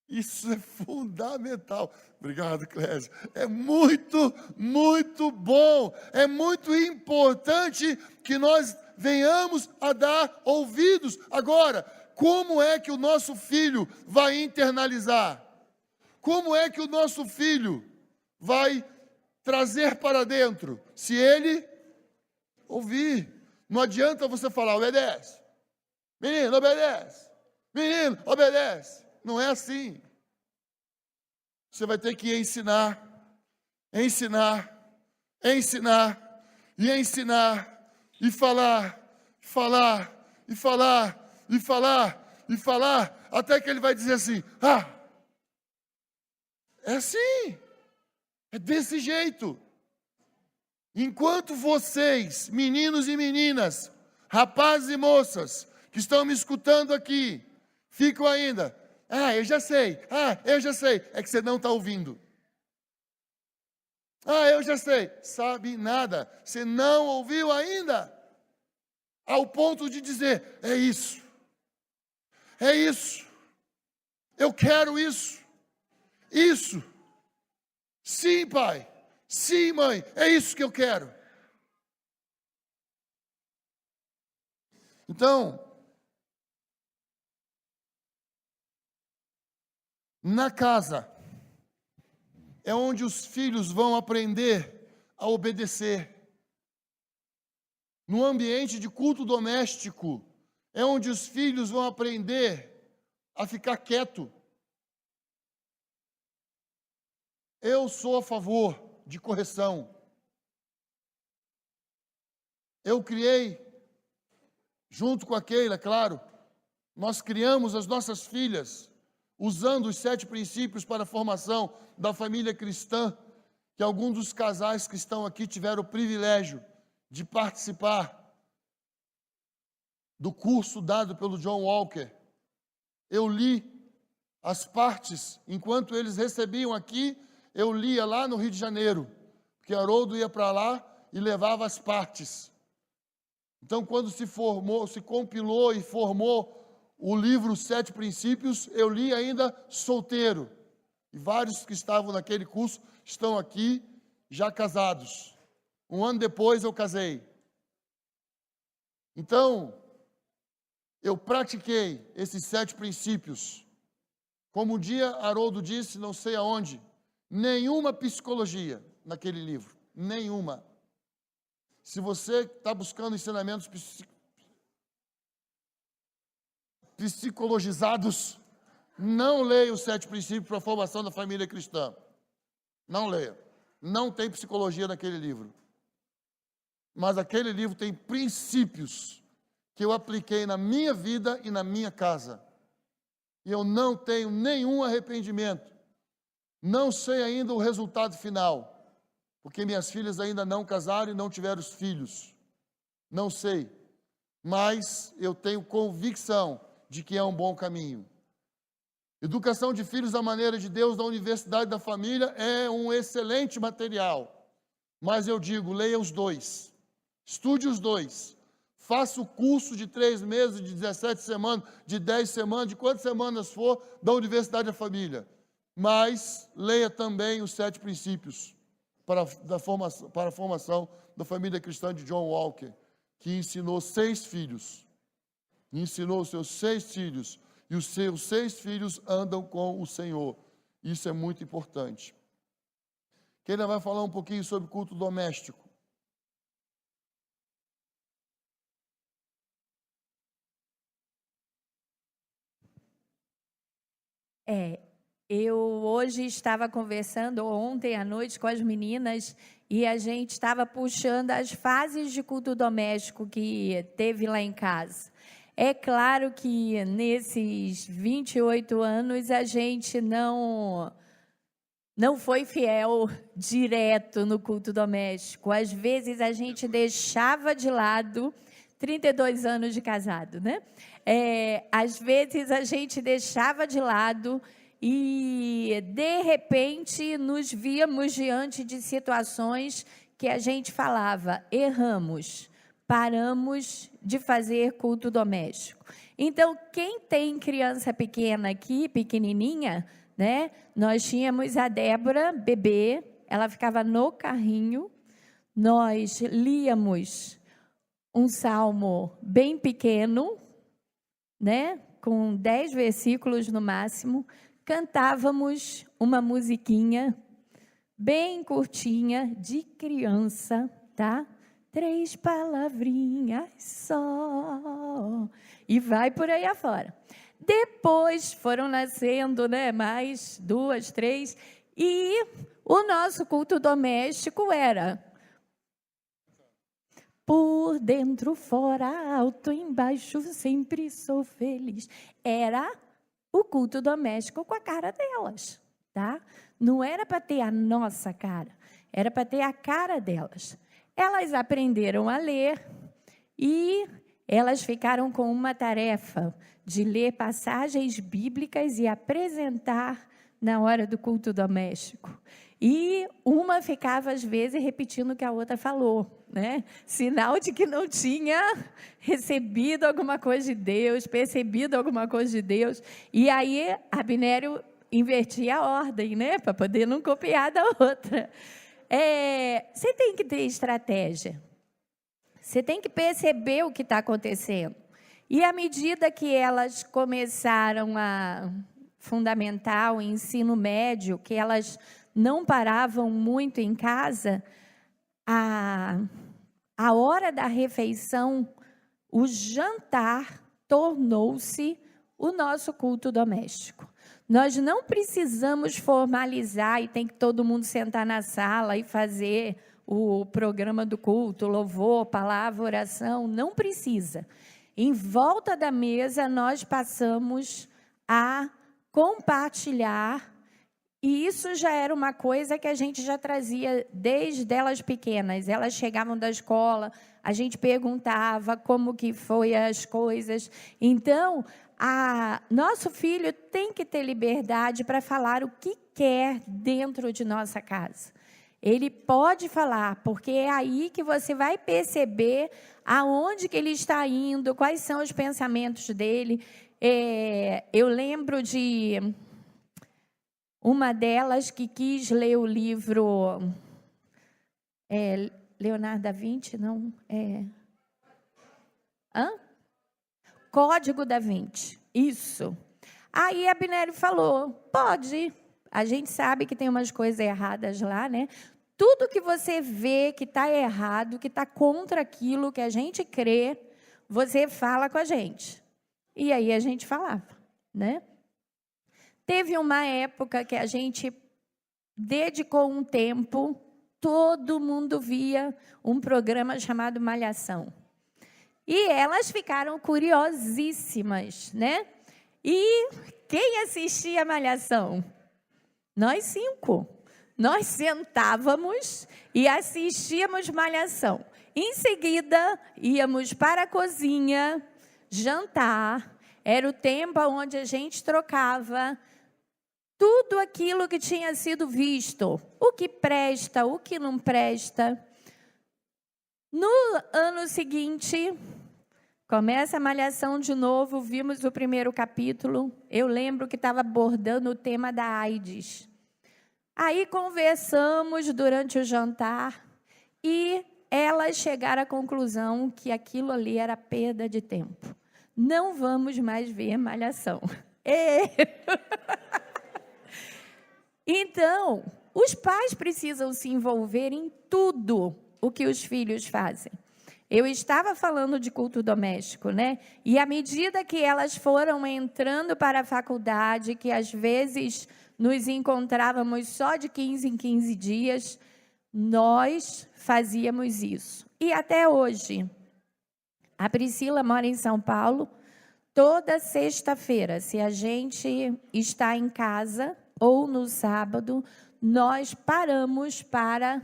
Isso é fundamental. Obrigado, Clésio. É muito, muito bom. É muito importante que nós venhamos a dar ouvidos. Agora, como é que o nosso filho vai internalizar? Como é que o nosso filho vai trazer para dentro? Se ele ouvir. Não adianta você falar, obedece. Menino, obedece. Menino, obedece. Não é assim. Você vai ter que ensinar, e falar, até que ele vai dizer assim, é assim, é desse jeito. Enquanto vocês, meninos e meninas, rapazes e moças, que estão me escutando aqui, ficam ainda, eu já sei, é que você não está ouvindo. Eu já sei, sabe nada, você não ouviu ainda, ao ponto de dizer, é isso, eu quero isso, sim pai, sim mãe, é isso que eu quero. Então, na casa, é onde os filhos vão aprender a obedecer. No ambiente de culto doméstico, é onde os filhos vão aprender a ficar quieto. Eu sou a favor de correção. Eu criei, junto com a Keila, claro, nós criamos as nossas filhas, usando os 7 princípios para a formação da família cristã, que alguns dos casais que estão aqui tiveram o privilégio de participar do curso dado pelo John Walker. Eu li as partes, enquanto eles recebiam aqui, eu lia lá no Rio de Janeiro, porque Haroldo ia para lá e levava as partes. Então, quando se compilou e formou o livro 7 Princípios, eu li ainda solteiro. E vários que estavam naquele curso estão aqui já casados. 1 ano depois eu casei. Então, eu pratiquei esses 7 princípios. Como um dia Haroldo disse, não sei aonde, nenhuma psicologia naquele livro. Nenhuma. Se você está buscando ensinamentos psicologizados, não leia os 7 princípios para a formação da família cristã. Não leia. Não tem psicologia naquele livro. Mas aquele livro tem princípios que eu apliquei na minha vida e na minha casa. E eu não tenho nenhum arrependimento. Não sei ainda o resultado final, porque minhas filhas ainda não casaram e não tiveram os filhos. Não sei. Mas eu tenho convicção de que é um bom caminho. Educação de filhos à maneira de Deus da Universidade da Família é um excelente material. Mas eu digo, leia os 2. Estude os 2. Faça o curso de 3 meses, de 17 semanas, de 10 semanas, de quantas semanas for, da Universidade da Família. Mas leia também os 7 princípios para a formação da família cristã de John Walker, que ensinou 6 filhos. Ensinou os seus 6 filhos, e os seus 6 filhos andam com o Senhor. Isso é muito importante. Quem ainda vai falar um pouquinho sobre culto doméstico? Eu hoje estava conversando, ontem à noite, com as meninas, e a gente estava puxando as fases de culto doméstico que teve lá em casa. É claro que nesses 28 anos a gente não foi fiel direto no culto doméstico. Às vezes a gente deixava de lado, 32 anos de casado, né? Às vezes a gente deixava de lado e, de repente, nos víamos diante de situações que a gente falava, erramos, paramos de fazer culto doméstico. Então, quem tem criança pequena aqui, pequenininha, né? Nós tínhamos a Débora, bebê, ela ficava no carrinho, nós líamos um salmo bem pequeno, né? Com 10 versículos no máximo, cantávamos uma musiquinha bem curtinha, de criança, tá? 3 palavrinhas só. E vai por aí afora. Depois foram nascendo, né, mais 2, 3. E o nosso culto doméstico era por dentro, fora, alto, embaixo, sempre sou feliz. Era o culto doméstico com a cara delas, tá? Não era para ter a nossa cara, era para ter a cara delas. Elas aprenderam a ler e elas ficaram com uma tarefa de ler passagens bíblicas e apresentar na hora do culto doméstico. E uma ficava, às vezes, repetindo o que a outra falou, né? Sinal de que não tinha recebido alguma coisa de Deus, percebido alguma coisa de Deus. E aí, Abnério invertia a ordem, né? Para poder não copiar da outra. Você tem que ter estratégia. Você tem que perceber o que está acontecendo. E à medida que elas começaram a fundamental, ensino médio, que elas não paravam muito em casa, a hora da refeição, o jantar tornou-se o nosso culto doméstico. Nós não precisamos formalizar e tem que todo mundo sentar na sala e fazer o programa do culto, louvor, palavra, oração. Não precisa. Em volta da mesa, nós passamos a compartilhar. E isso já era uma coisa que a gente já trazia desde elas pequenas. Elas chegavam da escola, a gente perguntava como que foi as coisas. Então, nosso filho tem que ter liberdade para falar o que quer dentro de nossa casa. Ele pode falar, porque é aí que você vai perceber aonde que ele está indo, quais são os pensamentos dele. Eu lembro de uma delas que quis ler o livro Leonardo da Vinci, não? Código da Vinci, isso. Aí Abnério falou, pode. A gente sabe que tem umas coisas erradas lá, né? Tudo que você vê que está errado, que está contra aquilo que a gente crê, você fala com a gente. E aí a gente falava, né? Teve uma época que a gente dedicou um tempo, todo mundo via um programa chamado Malhação. E elas ficaram curiosíssimas, né? E quem assistia a Malhação? Nós 5. Nós sentávamos e assistíamos Malhação. Em seguida, íamos para a cozinha, jantar. Era o tempo onde a gente trocava tudo aquilo que tinha sido visto. O que presta, o que não presta. No ano seguinte, começa a Malhação de novo, vimos o primeiro capítulo. Eu lembro que estava abordando o tema da AIDS. Aí conversamos durante o jantar e elas chegaram à conclusão que aquilo ali era perda de tempo. Não vamos mais ver Malhação. Então, os pais precisam se envolver em tudo o que os filhos fazem. Eu estava falando de culto doméstico, né? E à medida que elas foram entrando para a faculdade, que às vezes nos encontrávamos só de 15 em 15 dias, nós fazíamos isso. E até hoje, a Priscila mora em São Paulo. Toda sexta-feira, se a gente está em casa ou no sábado, nós paramos para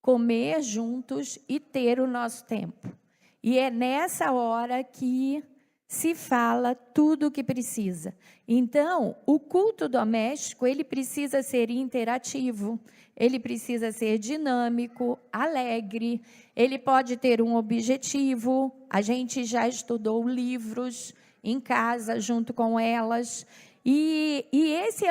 comer juntos e ter o nosso tempo. E é nessa hora que se fala tudo o que precisa. Então, o culto doméstico, ele precisa ser interativo, ele precisa ser dinâmico, alegre, ele pode ter um objetivo. A gente já estudou livros em casa, junto com elas. E nesse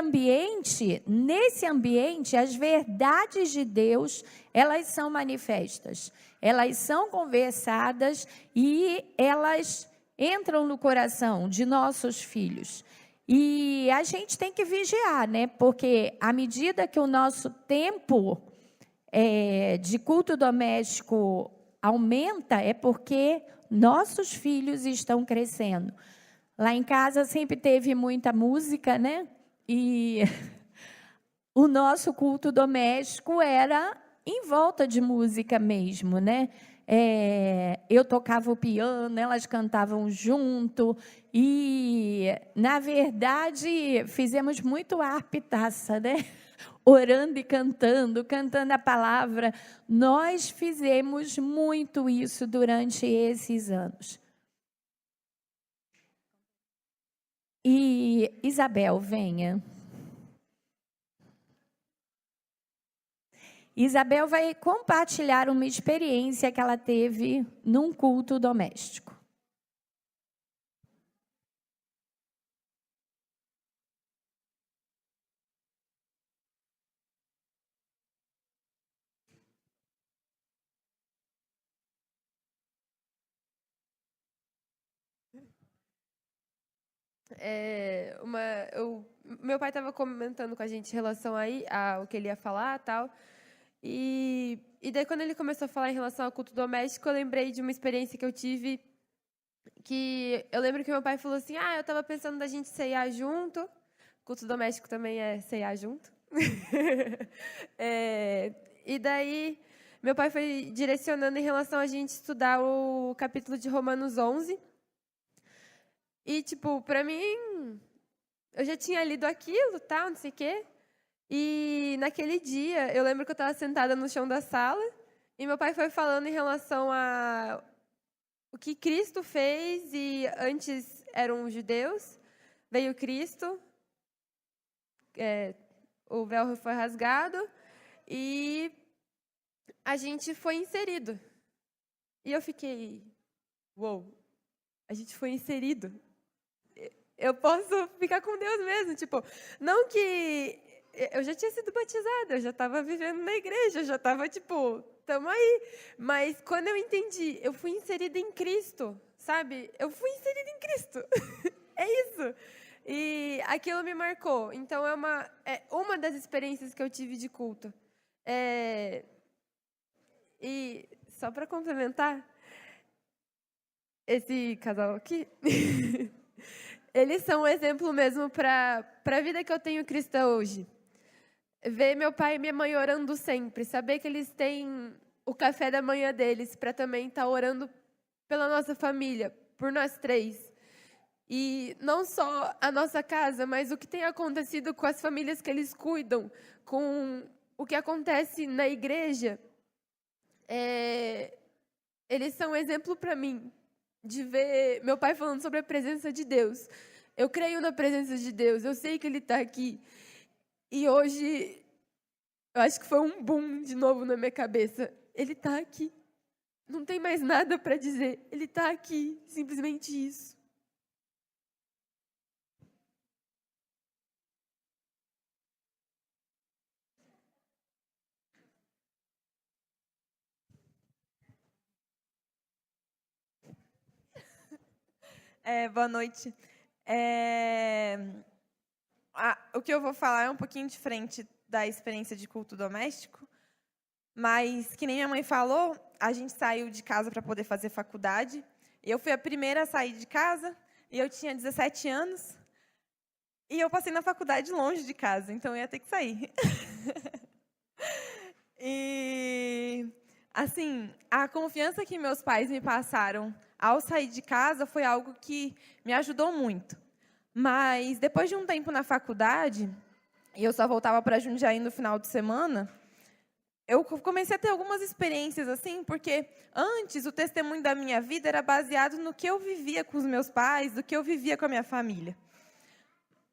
ambiente, as verdades de Deus, elas são manifestas, elas são conversadas e elas entram no coração de nossos filhos. E a gente tem que vigiar, né? Porque à medida que o nosso tempo de culto doméstico aumenta, é porque nossos filhos estão crescendo. Lá em casa sempre teve muita música, né? E o nosso culto doméstico era em volta de música mesmo, né? Eu tocava o piano, elas cantavam junto, e, na verdade, fizemos muito harpa e taça, né? Orando e cantando a palavra. Nós fizemos muito isso durante esses anos. E, Isabel, venha. Isabel vai compartilhar uma experiência que ela teve num culto doméstico. Meu pai estava comentando com a gente em relação aí ao que ele ia falar, tal. E daí, quando ele começou a falar em relação ao culto doméstico, eu lembrei de uma experiência que eu tive, que eu lembro que meu pai falou assim: eu estava pensando da gente ceiar junto. Culto doméstico também é ceiar junto. E daí, meu pai foi direcionando em relação a gente estudar o capítulo de Romanos 11. E, tipo, para mim, eu já tinha lido aquilo, tal, não sei o quê. E naquele dia, eu lembro que eu estava sentada no chão da sala e meu pai foi falando em relação a o que Cristo fez, e antes eram os judeus, veio Cristo, o véu foi rasgado e a gente foi inserido. E eu fiquei, uou, a gente foi inserido. Eu posso ficar com Deus mesmo, tipo, não que eu já tinha sido batizada, eu já estava vivendo na igreja, eu já estava, tipo, tamo aí. Mas quando eu entendi, eu fui inserida em Cristo, sabe? Eu fui inserida em Cristo. É isso. E aquilo me marcou. Então, é uma das experiências que eu tive de culto. E só para complementar, esse casal aqui... Eles são um exemplo mesmo para a vida que eu tenho cristã hoje. Ver meu pai e minha mãe orando sempre, saber que eles têm o café da manhã deles para também estar orando pela nossa família, por nós três. E não só a nossa casa, mas o que tem acontecido com as famílias que eles cuidam, com o que acontece na igreja. Eles são um exemplo para mim, de ver meu pai falando sobre a presença de Deus. Eu creio na presença de Deus, eu sei que Ele está aqui. E hoje, eu acho que foi um boom de novo na minha cabeça. Ele está aqui. Não tem mais nada para dizer. Ele está aqui, simplesmente isso. Boa noite. O que eu vou falar é um pouquinho diferente da experiência de culto doméstico, mas, que nem minha mãe falou, a gente saiu de casa para poder fazer faculdade. Eu fui a primeira a sair de casa, e eu tinha 17 anos, e eu passei na faculdade longe de casa, então eu ia ter que sair. E, assim, a confiança que meus pais me passaram ao sair de casa foi algo que me ajudou muito. Mas, depois de um tempo na faculdade, e eu só voltava para Jundiaí no final de semana, eu comecei a ter algumas experiências assim, porque antes o testemunho da minha vida era baseado no que eu vivia com os meus pais, do que eu vivia com a minha família.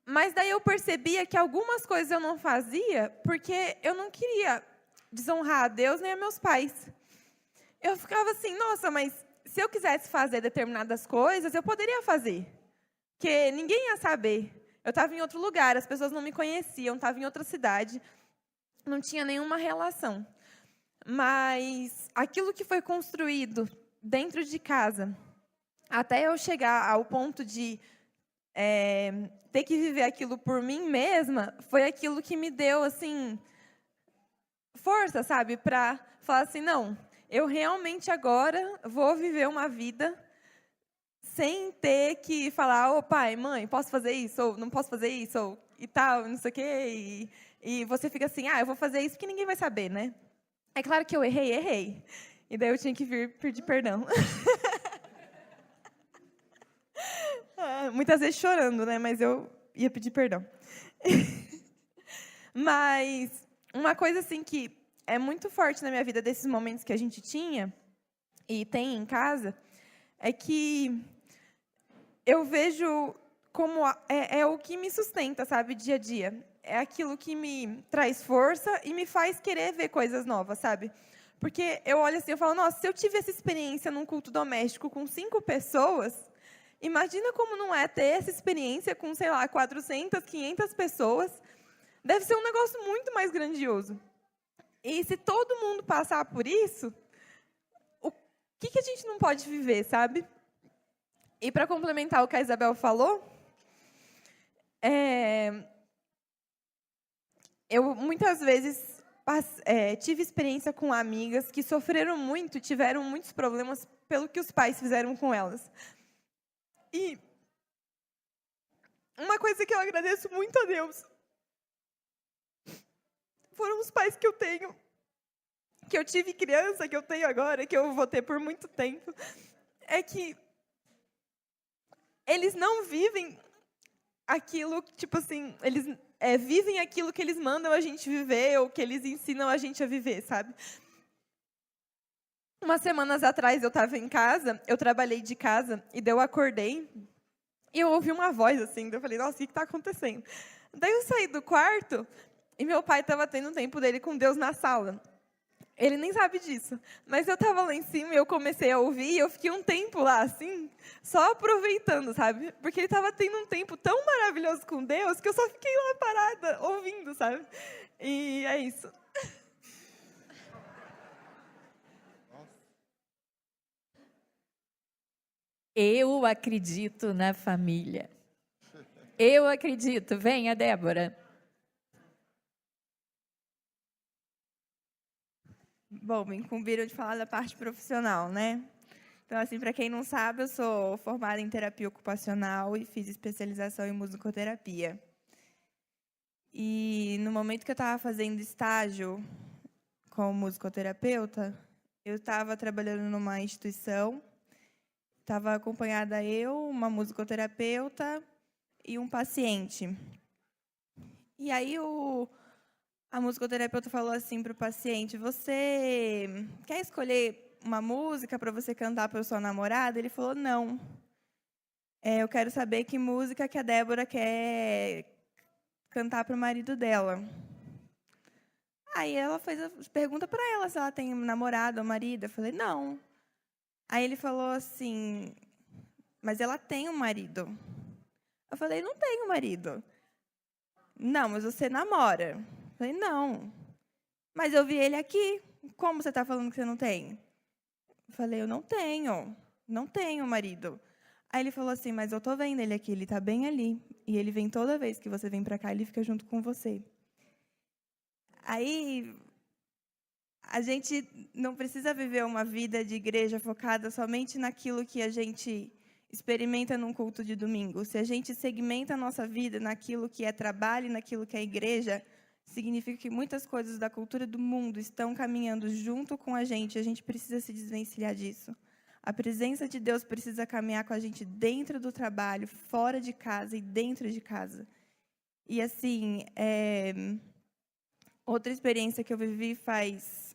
Mas daí eu percebia que algumas coisas eu não fazia porque eu não queria desonrar a Deus nem a meus pais. Eu ficava assim, nossa, mas se eu quisesse fazer determinadas coisas, eu poderia fazer, porque ninguém ia saber. Eu estava em outro lugar, as pessoas não me conheciam, estava em outra cidade, não tinha nenhuma relação. Mas aquilo que foi construído dentro de casa, até eu chegar ao ponto de ter que viver aquilo por mim mesma foi aquilo que me deu, assim, força, sabe? Para falar assim, não, eu realmente agora vou viver uma vida sem ter que falar, ô pai, mãe, posso fazer isso? Ou não posso fazer isso? Ou e tal, não sei o quê. E você fica assim, eu vou fazer isso porque ninguém vai saber, né? É claro que eu errei. E daí eu tinha que vir pedir perdão. Muitas vezes chorando, né? Mas eu ia pedir perdão. Mas uma coisa assim que é muito forte na minha vida desses momentos que a gente tinha e tem em casa é que eu vejo como é o que me sustenta, sabe, dia a dia. É aquilo que me traz força e me faz querer ver coisas novas, sabe? Porque eu olho assim, eu falo, nossa, se eu tive essa experiência num culto doméstico com 5 pessoas, imagina como não é ter essa experiência com, sei lá, 400, 500 pessoas. Deve ser um negócio muito mais grandioso. E se todo mundo passar por isso, o que a gente não pode viver, sabe? E para complementar o que a Isabel falou, eu muitas vezes tive experiência com amigas que sofreram muito, tiveram muitos problemas pelo que os pais fizeram com elas. E uma coisa que eu agradeço muito a Deus foram os pais que eu tenho, que eu tive criança, que eu tenho agora, que eu vou ter por muito tempo, é que eles não vivem aquilo, tipo assim, eles vivem aquilo que eles mandam a gente viver, ou que eles ensinam a gente a viver, sabe? Umas semanas atrás eu estava em casa, eu trabalhei de casa, e daí eu acordei, e eu ouvi uma voz assim, daí eu falei, nossa, o que está acontecendo? Daí eu saí do quarto, e meu pai estava tendo um tempo dele com Deus na sala. Ele nem sabe disso. Mas eu estava lá em cima e eu comecei a ouvir, e eu fiquei um tempo lá, assim, só aproveitando, sabe? Porque ele estava tendo um tempo tão maravilhoso com Deus, que eu só fiquei lá parada, ouvindo, sabe? E é isso. Eu acredito na família. Eu acredito. Venha, Débora. Bom, me incumbiram de falar da parte profissional, né? Então, assim, para quem não sabe, eu sou formada em terapia ocupacional e fiz especialização em musicoterapia. E no momento que eu estava fazendo estágio como musicoterapeuta, eu estava trabalhando numa instituição, estava acompanhada eu, uma musicoterapeuta e um paciente. E aí a musicoterapeuta falou assim para o paciente, você quer escolher uma música para você cantar para a sua namorada? Ele falou, não. Eu quero saber que música que a Débora quer cantar para o marido dela. Aí ela fez a pergunta para ela se ela tem namorado ou marido. Eu falei, não. Aí ele falou assim, mas ela tem um marido. Eu falei, não tenho marido. Não, mas você namora. Eu falei, não. Mas eu vi ele aqui. Como você está falando que você não tem? Eu falei, eu não tenho marido. Aí ele falou assim, mas eu estou vendo ele aqui, ele está bem ali. E ele vem toda vez que você vem para cá, ele fica junto com você. Aí, a gente não precisa viver uma vida de igreja focada somente naquilo que a gente experimenta num culto de domingo. Se a gente segmenta a nossa vida naquilo que é trabalho e naquilo que é igreja, significa que muitas coisas da cultura do mundo estão caminhando junto com a gente precisa se desvencilhar disso. A presença de Deus precisa caminhar com a gente dentro do trabalho, fora de casa e dentro de casa. E, assim, outra experiência que eu vivi faz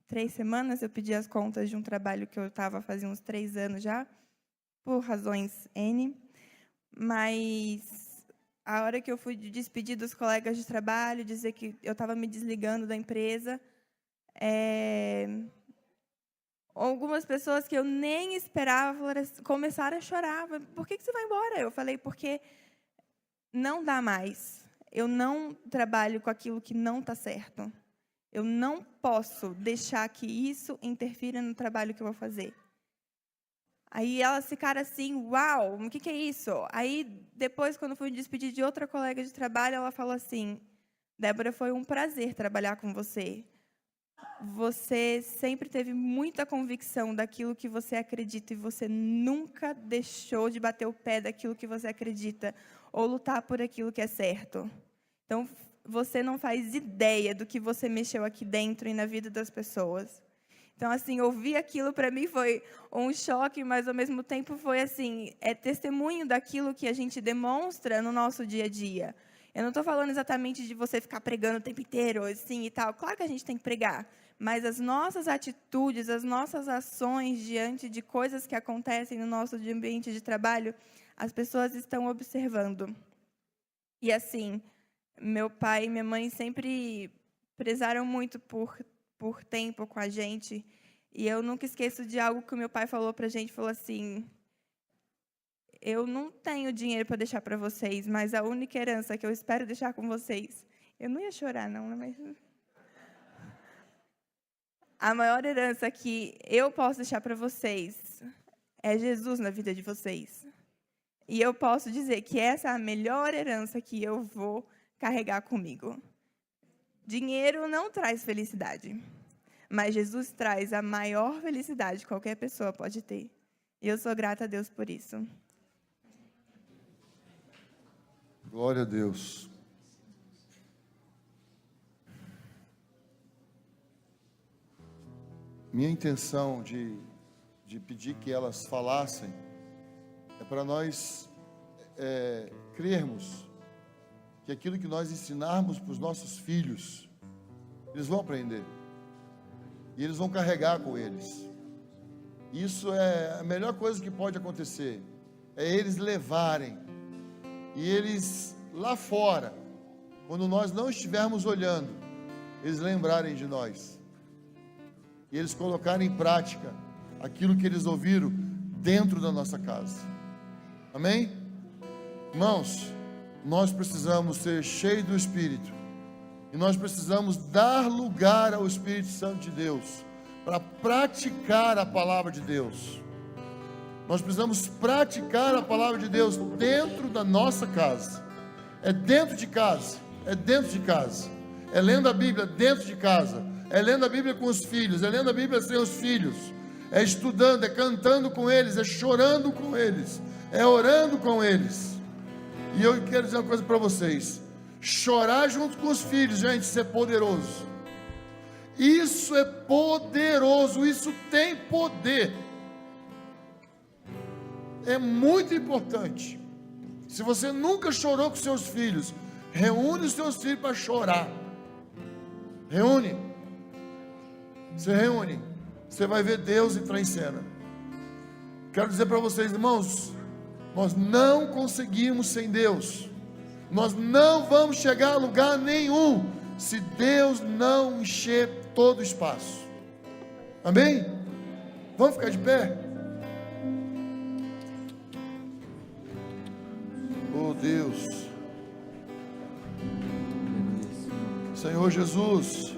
3 semanas, eu pedi as contas de um trabalho que eu estava fazendo uns 3 anos já, por razões N, mas a hora que eu fui despedir dos colegas de trabalho, dizer que eu estava me desligando da empresa, algumas pessoas que eu nem esperava começaram a chorar. Por que você vai embora? Eu falei, porque não dá mais. Eu não trabalho com aquilo que não está certo. Eu não posso deixar que isso interfira no trabalho que eu vou fazer. Aí elas ficaram assim, uau, o que é isso? Aí, depois, quando fui me despedir de outra colega de trabalho, ela falou assim, Débora, foi um prazer trabalhar com você. Você sempre teve muita convicção daquilo que você acredita e você nunca deixou de bater o pé daquilo que você acredita ou lutar por aquilo que é certo. Então, você não faz ideia do que você mexeu aqui dentro e na vida das pessoas. Então, assim, ouvir aquilo para mim foi um choque, mas, ao mesmo tempo, foi assim, testemunho daquilo que a gente demonstra no nosso dia a dia. Eu não estou falando exatamente de você ficar pregando o tempo inteiro, assim, e tal. Claro que a gente tem que pregar, mas as nossas atitudes, as nossas ações diante de coisas que acontecem no nosso ambiente de trabalho, as pessoas estão observando. E, assim, meu pai e minha mãe sempre prezaram muito por tempo com a gente. E eu nunca esqueço de algo que o meu pai falou para a gente, falou assim, eu não tenho dinheiro para deixar para vocês, mas a única herança que eu espero deixar com vocês, eu não ia chorar não, mas a maior herança que eu posso deixar para vocês é Jesus na vida de vocês. E eu posso dizer que essa é a melhor herança que eu vou carregar comigo. Dinheiro não traz felicidade, mas Jesus traz a maior felicidade que qualquer pessoa pode ter. E eu sou grata a Deus por isso. Glória a Deus. Minha intenção de pedir que elas falassem é para nós crermos que aquilo que nós ensinarmos para os nossos filhos, eles vão aprender. E eles vão carregar com eles. Isso é a melhor coisa que pode acontecer. É eles levarem. E eles lá fora, quando nós não estivermos olhando, eles lembrarem de nós. E eles colocarem em prática aquilo que eles ouviram dentro da nossa casa. Amém? Irmãos, nós precisamos ser cheios do Espírito. E nós precisamos dar lugar ao Espírito Santo de Deus para praticar a palavra de Deus. Nós precisamos praticar a palavra de Deus dentro da nossa casa. É dentro de casa. É dentro de casa. É lendo a Bíblia dentro de casa. É lendo a Bíblia com os filhos. É lendo a Bíblia sem os filhos. É estudando, é cantando com eles, é chorando com eles, é orando com eles. E eu quero dizer uma coisa para vocês: chorar junto com os filhos, gente, isso é poderoso. Isso é poderoso, isso tem poder. É muito importante. Se você nunca chorou com seus filhos, reúne os seus filhos para chorar. Reúne. Você reúne. Você vai ver Deus entrar em cena. Quero dizer para vocês, irmãos, nós não conseguimos sem Deus. Nós não vamos chegar a lugar nenhum se Deus não encher todo o espaço. Amém? Vamos ficar de pé? Oh Deus, Senhor Jesus,